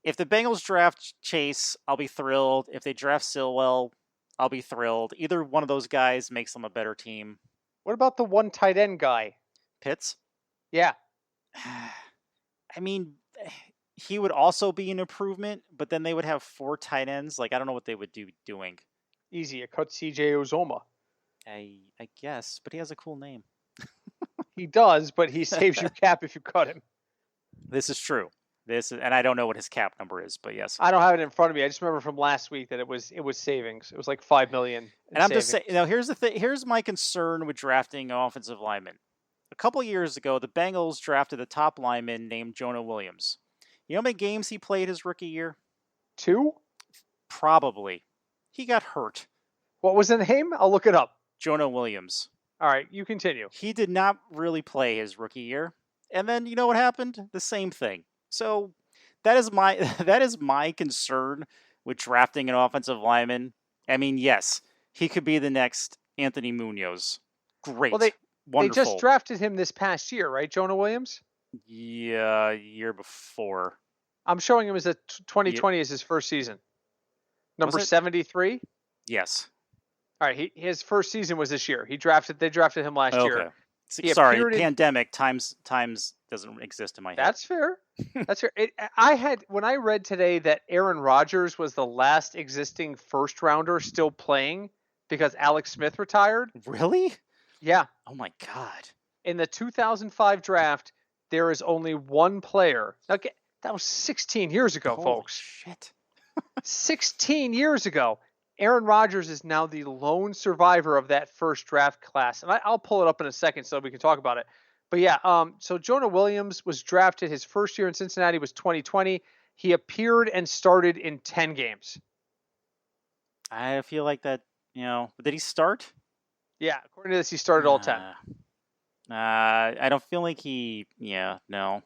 If the Bengals draft Chase, I'll be thrilled. If they draft Stilwell, I'll be thrilled. Either one of those guys makes them a better team. What about the one tight end guy? Pitts? Yeah. I mean, he would also be an improvement, but then they would have 4 tight ends. Like, I don't know what they would do doing. Easy. You cut CJ Uzoma. I guess, but he has a cool name. He does, but he saves you cap if you cut him. This is true. And I don't know what his cap number is, but yes. I don't have it in front of me. I just remember from last week that it was savings. It was like $5 million. And I'm just saying, here's the thing. Here's my concern with drafting an offensive lineman. A couple years ago, the Bengals drafted a top lineman named Jonah Williams. You know how many games he played his rookie year? 2? Probably. He got hurt. What was the name? I'll look it up. Jonah Williams. All right, you continue. He did not really play his rookie year. And then you know what happened? The same thing. So that is my concern with drafting an offensive lineman. I mean, yes, he could be the next Anthony Munoz. Great. Well, wonderful. They just drafted him this past year, right, Jonah Williams? Yeah, year before. I'm showing him as 2020 as his first season. Number 73? Yes. All right, his first season was this year. They drafted him last year. Sorry, pandemic times doesn't exist in my head. That's fair. That's fair. When I read today that Aaron Rodgers was the last existing first rounder still playing because Alex Smith retired. Really? Yeah. Oh my God. In the 2005 draft, there is only one player. Okay, that was 16 years ago, folks. Shit. 16 years ago. Aaron Rodgers is now the lone survivor of that first draft class. And I'll pull it up in a second so we can talk about it. But yeah, so Jonah Williams was drafted. His first year in Cincinnati was 2020. He appeared and started in 10 games. I feel like that, did he start? Yeah, according to this, he started all 10. I don't feel like no.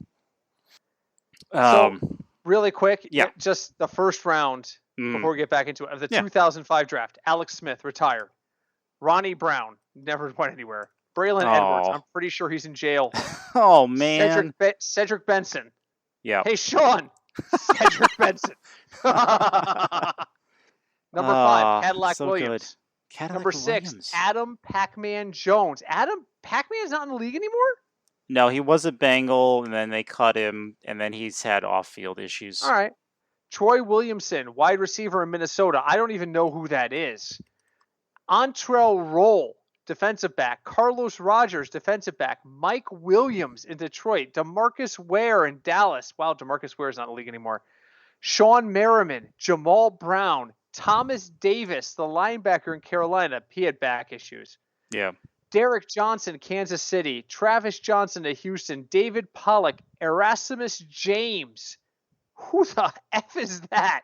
So, really quick, yeah. Just the first round before we get back into it. Of the 2005 draft, Alex Smith retired. Ronnie Brown never went anywhere. Braylon Edwards, I'm pretty sure he's in jail. Oh, man. Cedric Benson. Yeah. Hey, Sean. Cedric Benson. Number 5, Cadillac Williams. Number 6, Adam Pac-Man Jones. Adam Pac-Man's not in the league anymore? No, he was a Bengal, and then they cut him, and then he's had off-field issues. All right. Troy Williamson, wide receiver in Minnesota. I don't even know who that is. Antrell Roll, defensive back. Carlos Rogers, defensive back. Mike Williams in Detroit. DeMarcus Ware in Dallas. Wow, DeMarcus Ware is not in the league anymore. Sean Merriman, Jamal Brown, Thomas Davis, the linebacker in Carolina. He had back issues. Yeah. Derek Johnson, Kansas City. Travis Johnson to Houston. David Pollock. Erasmus James. Who the F is that?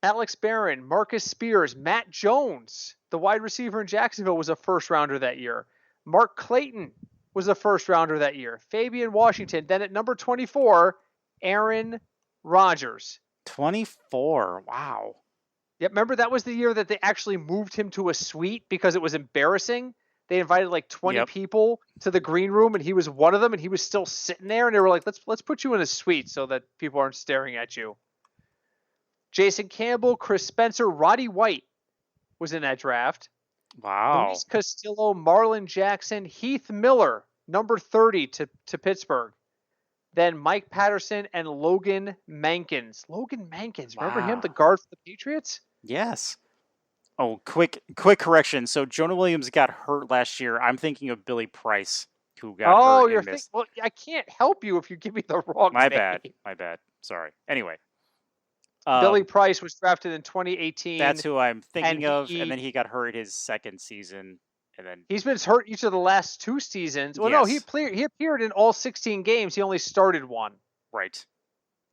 Alex Barron, Marcus Spears, Matt Jones, the wide receiver in Jacksonville, was a first rounder that year. Mark Clayton, was a first rounder that year. Fabian Washington. Then at number 24, Aaron Rodgers. 24. Wow. Yep, remember that was the year that they actually moved him to a suite because it was embarrassing. They invited like 20 people to the green room, and he was one of them, and he was still sitting there, and they were like, let's put you in a suite so that people aren't staring at you. Jason Campbell, Chris Spencer, Roddy White was in that draft. Wow. Luis Castillo, Marlon Jackson, Heath Miller, number 30 to Pittsburgh. Then Mike Patterson and Logan Mankins. Logan Mankins, remember him, the guard for the Patriots? Yes. Oh, quick correction. So Jonah Williams got hurt last year. I'm thinking of Billy Price, who got hurt and missed. Well, I can't help you if you give me the wrong My name. My bad. Sorry. Anyway. Billy Price was drafted in 2018. That's who I'm thinking of, and then he got hurt his second season, and then he's been hurt each of the last 2 seasons. Well, no, he appeared in all 16 games. He only started one. Right.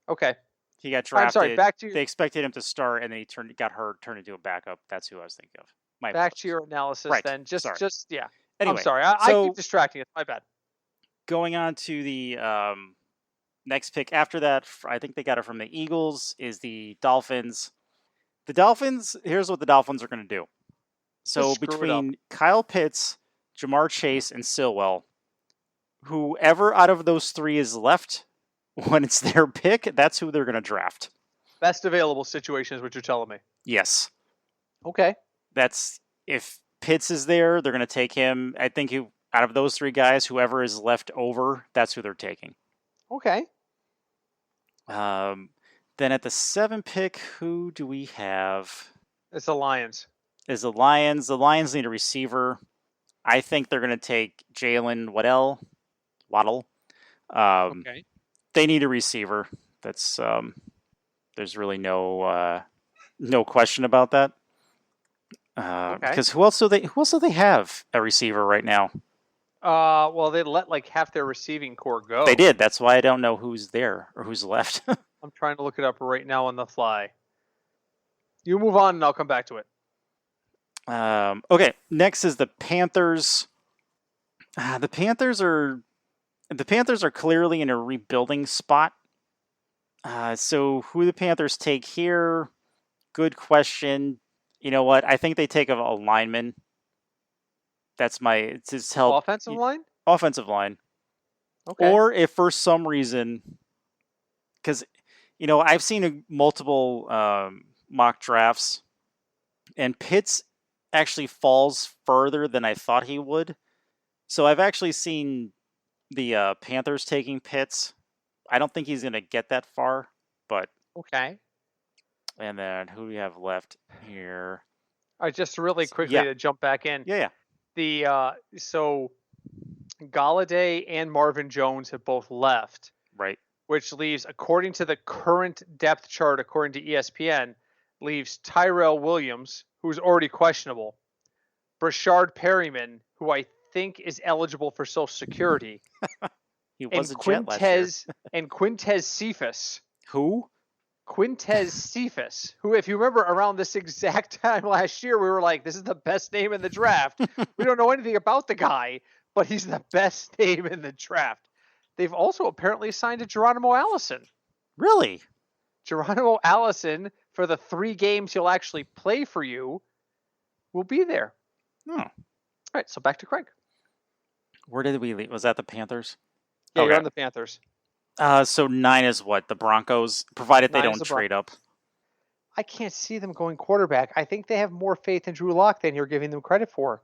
Okay. He got drafted. I'm sorry. Back to they expected him to start, and then he got hurt, turned into a backup. That's who I was thinking of. Back to your analysis, right. then. Just yeah. Anyway, I'm sorry. I keep distracting. It's my bad. Going on to the next pick after that, I think they got it from the Eagles, is the Dolphins. The Dolphins, here's what the Dolphins are going to do. So between Kyle Pitts, Jamar Chase, and Stilwell, whoever out of those 3 is left when it's their pick, that's who they're going to draft. Best available situation is what you're telling me. Yes. Okay. That's, if Pitts is there, they're going to take him. I think out of those 3 guys, whoever is left over, that's who they're taking. Okay. Then at the 7 pick, who do we have? It's the Lions. Is the Lions. The Lions need a receiver. I think they're going to take Jalen Waddle. Okay. They need a receiver. That's there's really no question about that. Because who else do they have a receiver right now? Well, they let like half their receiving core go. They did. That's why I don't know who's there or who's left. I'm trying to look it up right now on the fly. You move on, and I'll come back to it. Okay. Next is the Panthers. The Panthers are clearly in a rebuilding spot. So who the Panthers take here? Good question. You know what? I think they take a lineman. That's my help. Offensive line? Offensive line. Okay. Or if for some reason, because I've seen multiple mock drafts, and Pitts actually falls further than I thought he would. So I've actually seen the Panthers taking Pitts. I don't think he's going to get that far, but okay. And then who do we have left here? All right, just really quickly to jump back in. Yeah. So Galladay and Marvin Jones have both left. Right. Which leaves, according to the current depth chart, according to ESPN, leaves Tyrell Williams, who's already questionable, Brashard Perryman, who I think is eligible for Social Security, he was a Jet last year. And Quintez Cephas. Who? Quintez Cephas, who, if you remember, around this exact time last year, we were like, this is the best name in the draft. We don't know anything about the guy, but he's the best name in the draft. They've also apparently signed a Geronimo Allison. Really? Geronimo Allison, for the 3 games he'll actually play for you, will be there. Oh. All right, so back to Craig. Where did we leave? Was that the Panthers? Yeah, you're on the Panthers. So 9 is what? The Broncos, provided they don't trade up. I can't see them going quarterback. I think they have more faith in Drew Lock than you're giving them credit for.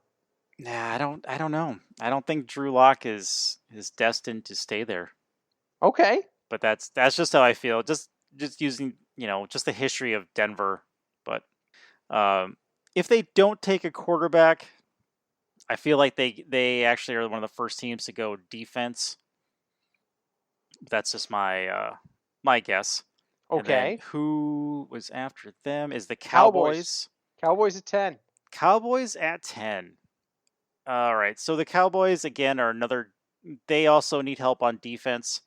Nah, I don't know. I don't think Drew Lock is destined to stay there. Okay. But that's just how I feel. Just using, just the history of Denver. But if they don't take a quarterback, I feel like they actually are one of the first teams to go defense. That's just my guess. Okay. Who was after them is the Cowboys. Cowboys at 10. Cowboys at 10. All right. So the Cowboys, again, are another... They also need help on defense.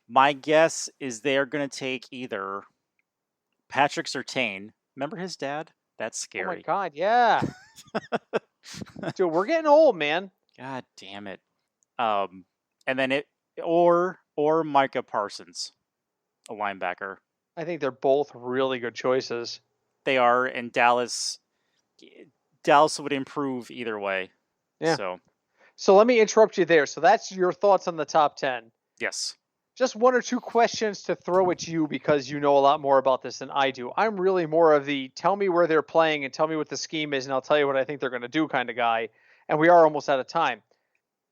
My guess is they're going to take either Patrick Surtain. Remember his dad? That's scary. Oh, my God. Yeah. Dude, we're getting old, man. God damn it. And then or Micah Parsons, a linebacker. I think they're both really good choices. They are, and Dallas would improve either way. Yeah. So So let me interrupt you there. So that's your thoughts on the top 10. yes. Just one or two questions to throw at you because you know a lot more about this than I do. I'm really more of the tell me where they're playing and tell me what the scheme is, and I'll tell you what I think they're going to do kind of guy. And we are almost out of time.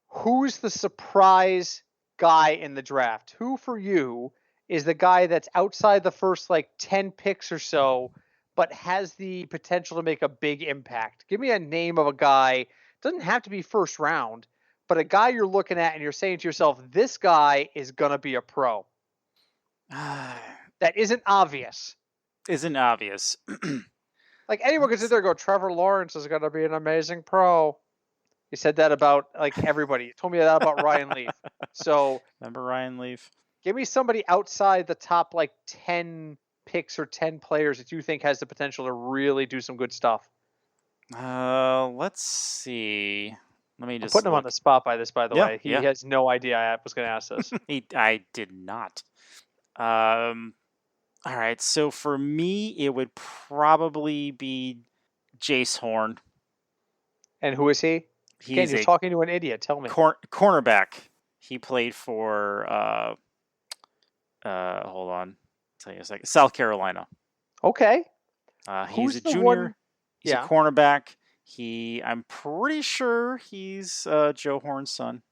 Who's the surprise guy in the draft? Who for you is the guy that's outside the first like 10 picks or so, but has the potential to make a big impact? Give me a name of a guy. Doesn't have to be first round, but a guy you're looking at and you're saying to yourself, this guy is going to be a pro. That isn't obvious. Isn't obvious. Like anyone could sit there and go, Trevor Lawrence is going to be an amazing pro. You said that about like everybody. You told me that about Ryan Leaf. So remember Ryan Leaf? Give me somebody outside the top like 10 picks or 10 players that you think has the potential to really do some good stuff. Let's see. Let me just I'm putting him on the spot by the way. He yeah. has no idea I was going to ask this. I did not. All right. So for me, it would probably be Jace Horn. And who is he? Again, you're talking to an idiot. Tell me. Cornerback. He played for hold on. I'll tell you a second. South Carolina. Okay. He's a junior. He's a cornerback. I'm pretty sure he's Joe Horn's son.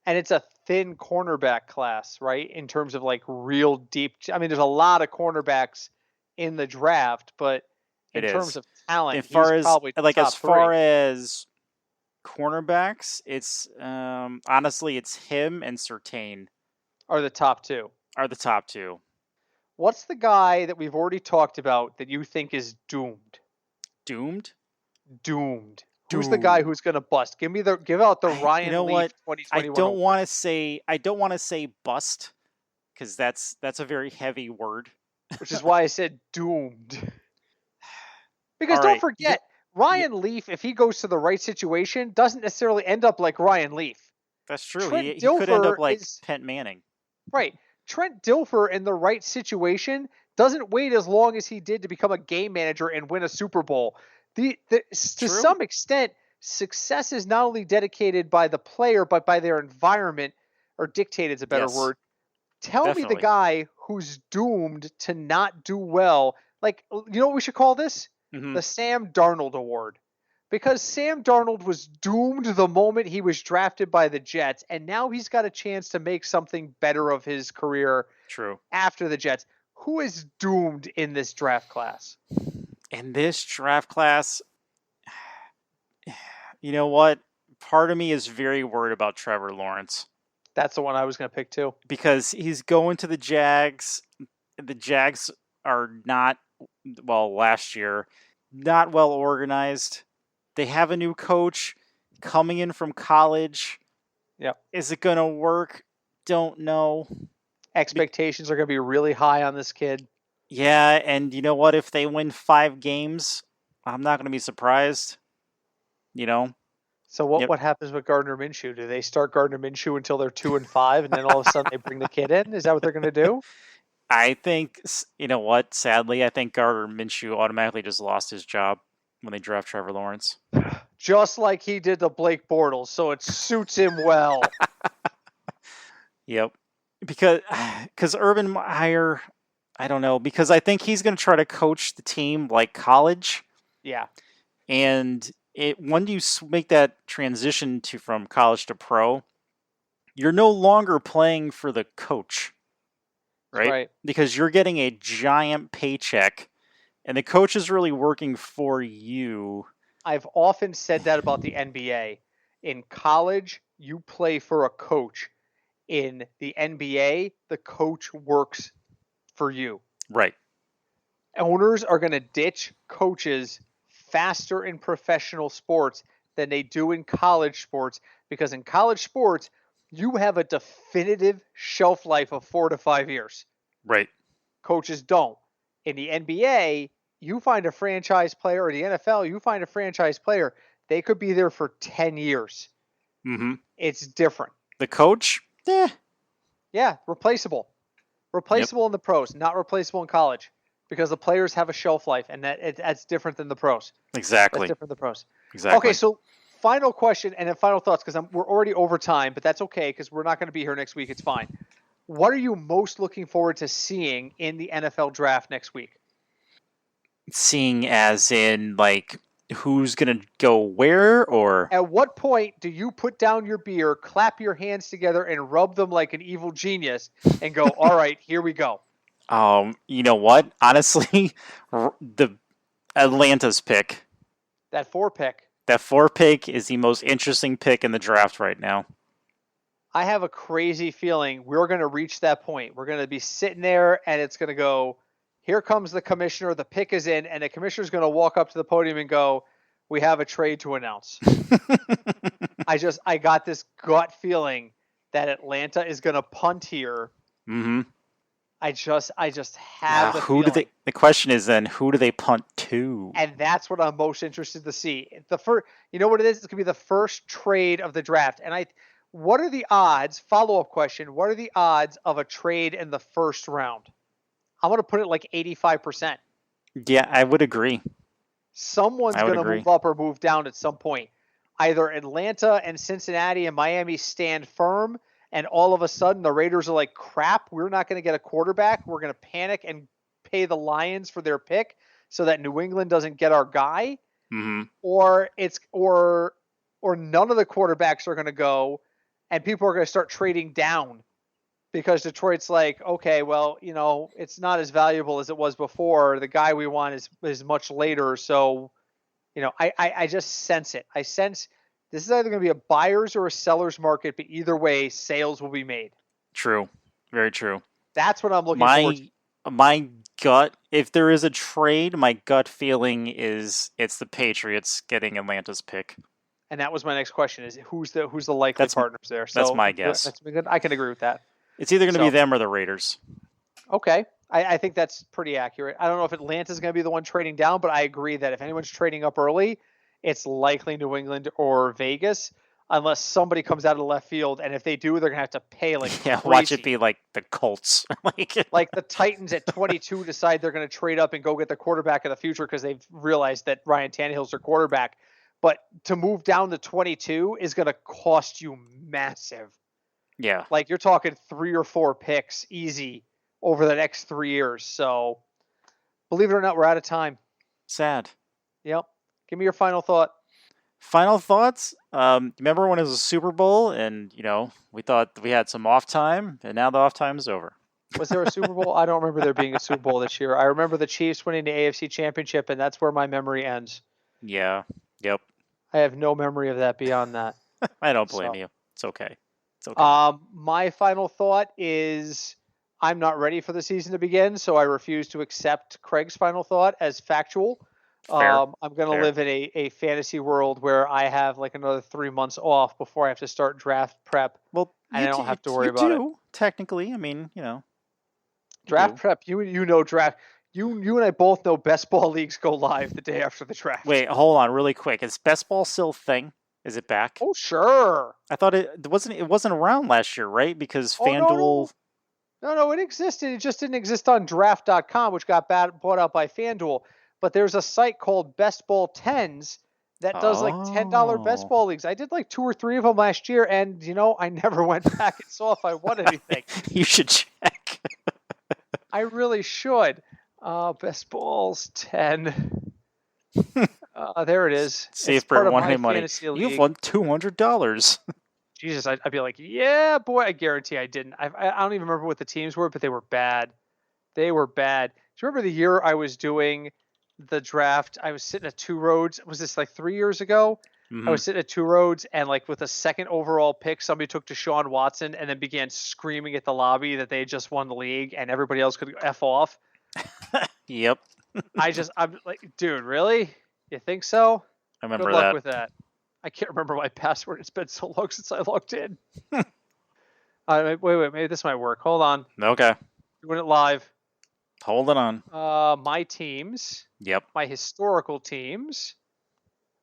And it's a thin cornerback class, right? In terms of like real deep. I mean, there's a lot of cornerbacks in the draft, but in terms of talent, as far as probably like top as far three. as cornerbacks, it's honestly it's him and Surtain are the top two. What's the guy that we've already talked about that you think is doomed? Doomed. Who's the guy who's going to bust? Give out the Ryan Leaf 2021. I don't want to say bust because that's a very heavy word. Which is why I said doomed. Because don't forget, Ryan Leaf, if he goes to the right situation, doesn't necessarily end up like Ryan Leaf. That's true. He could end up like Peyton Manning. Right. Trent Dilfer in the right situation doesn't wait as long as he did to become a game manager and win a Super Bowl. To some extent, success is not only dedicated by the player, but by their environment, or dictated is a better word. Tell me the guy who's doomed to not do well. Like, you know what we should call this? Mm-hmm. The Sam Darnold Award. Because Sam Darnold was doomed the moment he was drafted by the Jets, and now he's got a chance to make something better of his career after the Jets. Who is doomed in this draft class? In this draft class, you know what? Part of me is very worried about Trevor Lawrence. That's the one I was going to pick too. Because he's going to the Jags. The Jags are not, last year, not well organized. They have a new coach coming in from college. Yep. Is it going to work? Don't know. Expectations are going to be really high on this kid. Yeah, and you know what? If they win 5 games, I'm not going to be surprised. You know? So what happens with Gardner Minshew? Do they start Gardner Minshew until they're 2-5, and then all of a sudden they bring the kid in? Is that what they're going to do? I think, you know what? Sadly, I think Gardner Minshew automatically just lost his job when they draft Trevor Lawrence. Just like he did to Blake Bortles, so it suits him well. Yep. Because Urban Meyer, I don't know, because I think he's going to try to coach the team like college. Yeah. And when you make that transition from college to pro, you're no longer playing for the coach, right? Because you're getting a giant paycheck, and the coach is really working for you. I've often said that about the NBA. In college, you play for a coach. In the NBA, the coach works for you. Right. Owners are going to ditch coaches faster in professional sports than they do in college sports, because in college sports, you have a definitive shelf life of 4 to 5 years. Right. Coaches don't. In the NBA, you find a franchise player, or the NFL, you find a franchise player, they could be there for 10 years. Mm-hmm. It's different. The coach? Eh. Yeah, replaceable. Yep. Replaceable in the pros, not replaceable in college, because the players have a shelf life, and that's different than the pros. That's Exactly. different than the pros. Okay, Exactly. so final question and then final thoughts, because we're already over time, but that's okay because we're not going to be here next week. It's fine. What are you most looking forward to seeing in the NFL draft next week? Seeing as in, like, who's going to go where, or... At what point do you put down your beer, clap your hands together, and rub them like an evil genius and go, all right, here we go? You know what? Honestly, the Atlanta's pick. That 4 pick. That 4 pick is the most interesting pick in the draft right now. I have a crazy feeling we're going to reach that point. We're going to be sitting there, and it's going to go, here comes the commissioner, the pick is in, and the commissioner's going to walk up to the podium and go, we have a trade to announce. I got this gut feeling that Atlanta is going to punt here. Mm-hmm. I just have the who feeling. do they? The question is then, who do they punt to? And that's what I'm most interested to see. The first, you know what it is? It's going to be the first trade of the draft. And what are the odds? Follow-up question: what are the odds of a trade in the first round? I want to put it like 85%. Yeah, I would agree. Someone's going to move up or move down at some point. Either Atlanta and Cincinnati and Miami stand firm, and all of a sudden the Raiders are like, crap, we're not going to get a quarterback. We're going to panic and pay the Lions for their pick so that New England doesn't get our guy. Mm-hmm. Or none of the quarterbacks are going to go, and people are going to start trading down because Detroit's like, okay, well, it's not as valuable as it was before. The guy we want is much later. So, I just sense it. I sense this is either going to be a buyer's or a seller's market, but either way, sales will be made. True. Very true. That's what I'm looking forward to. My gut, if there is a trade, my gut feeling is it's the Patriots getting Atlanta's pick. And that was my next question: is who's the likely partners there? So that's my guess. That's good. I can agree with that. It's either going to be them or the Raiders. Okay. I think that's pretty accurate. I don't know if Atlanta's going to be the one trading down, but I agree that if anyone's trading up early, it's likely New England or Vegas, unless somebody comes out of the left field. And if they do, they're going to have to pay like crazy. Watch it be like the Colts. Like the Titans at 22 decide they're going to trade up and go get the quarterback of the future because they've realized that Ryan Tannehill's their quarterback. But to move down to 22 is going to cost you massive. Yeah. Like you're talking 3 or 4 picks easy over the next 3 years. So believe it or not, we're out of time. Sad. Yep. Give me your final thought. Final thoughts? Remember when it was a Super Bowl and, we thought we had some off time and now the off time is over. Was there a Super Bowl? I don't remember there being a Super Bowl this year. I remember the Chiefs winning the AFC Championship, and that's where my memory ends. Yeah. Yep. I have no memory of that beyond that. I don't blame you. It's okay. It's okay. My final thought is I'm not ready for the season to begin, so I refuse to accept Craig's final thought as factual. Fair. I'm going to live in a fantasy world where I have like another 3 months off before I have to start draft prep. Well, and I don't have to worry about it. Technically, I mean, Draft prep, you know draft. You and I both know best ball leagues go live the day after the draft. Wait, hold on, really quick. Is best ball still a thing? Is it back? Oh, sure. I thought it wasn't around last year, right? Because FanDuel. No, it existed. It just didn't exist on draft.com, which got bought out by FanDuel. But there's a site called Best Ball Tens that does like $10 best ball leagues. I did like 2 or 3 of them last year, and I never went back and saw if I won anything. You should check. I really should. Best Balls 10. There it is. See if Britt won any money. You've won $200. Jesus, I'd be like, yeah, boy. I guarantee I didn't. I don't even remember what the teams were, but they were bad. They were bad. Do you remember the year I was doing the draft? I was sitting at Two Roads. Was this like 3 years ago? Mm-hmm. I was sitting at Two Roads, and like with a second overall pick, somebody took Deshaun Watson and then began screaming at the lobby that they had just won the league and everybody else could F off. Yep. I'm like, dude, really? You think so? I remember Good luck with that. I can't remember my password. It's been so long since I logged in. Wait, maybe this might work. Hold on. Okay. Doing it live. Hold it on. My teams. Yep. My historical teams.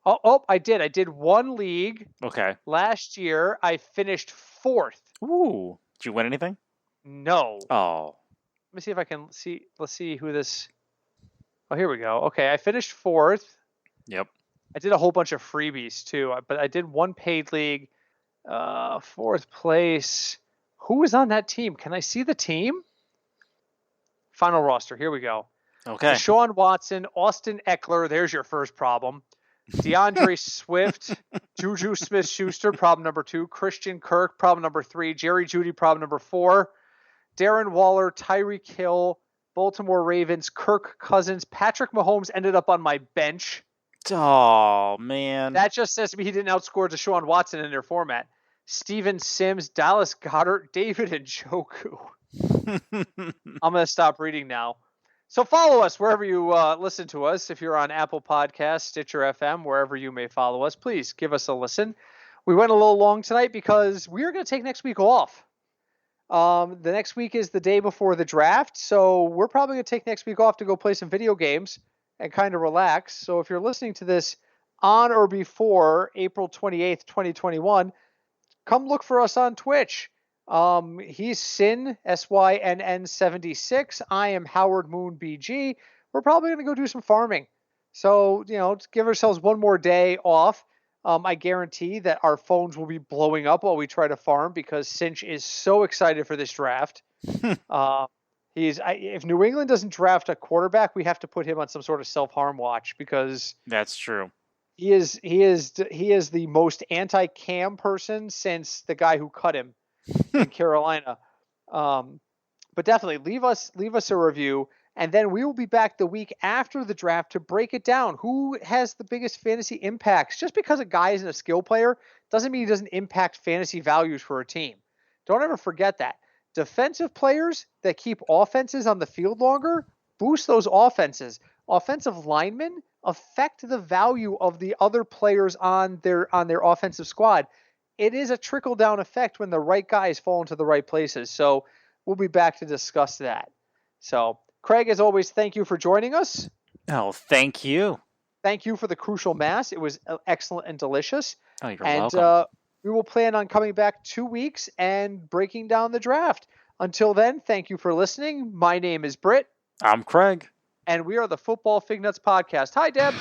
Oh, I did. I did one league Okay. last year. I finished 4th. Ooh. Did you win anything? No. Oh. Let me see if I can see. Let's see who this. Oh, here we go. Okay, I finished 4th. Yep. I did a whole bunch of freebies too, but I did one paid league. 4th place. Who was on that team? Can I see the team? Final roster. Here we go. Okay. Deshaun Watson, Austin Eckler. There's your first problem. DeAndre Swift, Juju Smith-Schuster, problem number 2. Christian Kirk, problem number 3. Jerry Jeudy, problem number 4. Darren Waller, Tyreek Hill, Baltimore Ravens, Kirk Cousins. Patrick Mahomes ended up on my bench. Oh, man. That just says to me he didn't outscore Deshaun Watson in their format. Steven Sims, Dallas Goedert, David Njoku. I'm going to stop reading now. So follow us wherever you listen to us. If you're on Apple Podcasts, Stitcher FM, wherever you may follow us, please give us a listen. We went a little long tonight because we are going to take next week off. The next week is the day before the draft, so we're probably going to take next week off to go play some video games and kind of relax. So if you're listening to this on or before April 28th, 2021, come look for us on Twitch. He's Sin, SYNN76. I am Howard Moon BG. We're probably going to go do some farming. So, give ourselves one more day off. I guarantee that our phones will be blowing up while we try to farm because Cinch is so excited for this draft. If New England doesn't draft a quarterback, we have to put him on some sort of self-harm watch because That's true. he is the most anti-Cam person since the guy who cut him in Carolina. But definitely leave us a review, and then we will be back the week after the draft to break it down. Who has the biggest fantasy impacts? Just because a guy isn't a skill player doesn't mean he doesn't impact fantasy values for a team. Don't ever forget that. Defensive players that keep offenses on the field longer boost those offenses. Offensive linemen affect the value of the other players on their offensive squad. It is a trickle-down effect when the right guys fall into the right places. So we'll be back to discuss that. So, Craig, as always, thank you for joining us. Oh, thank you. Thank you for the Crucial Mass. It was excellent and delicious. Oh, you're and welcome. We will plan on coming back 2 weeks and breaking down the draft. Until then, thank you for listening. My name is Britt. I'm Craig. And we are the Football Fignuts Podcast. Hi, Deb.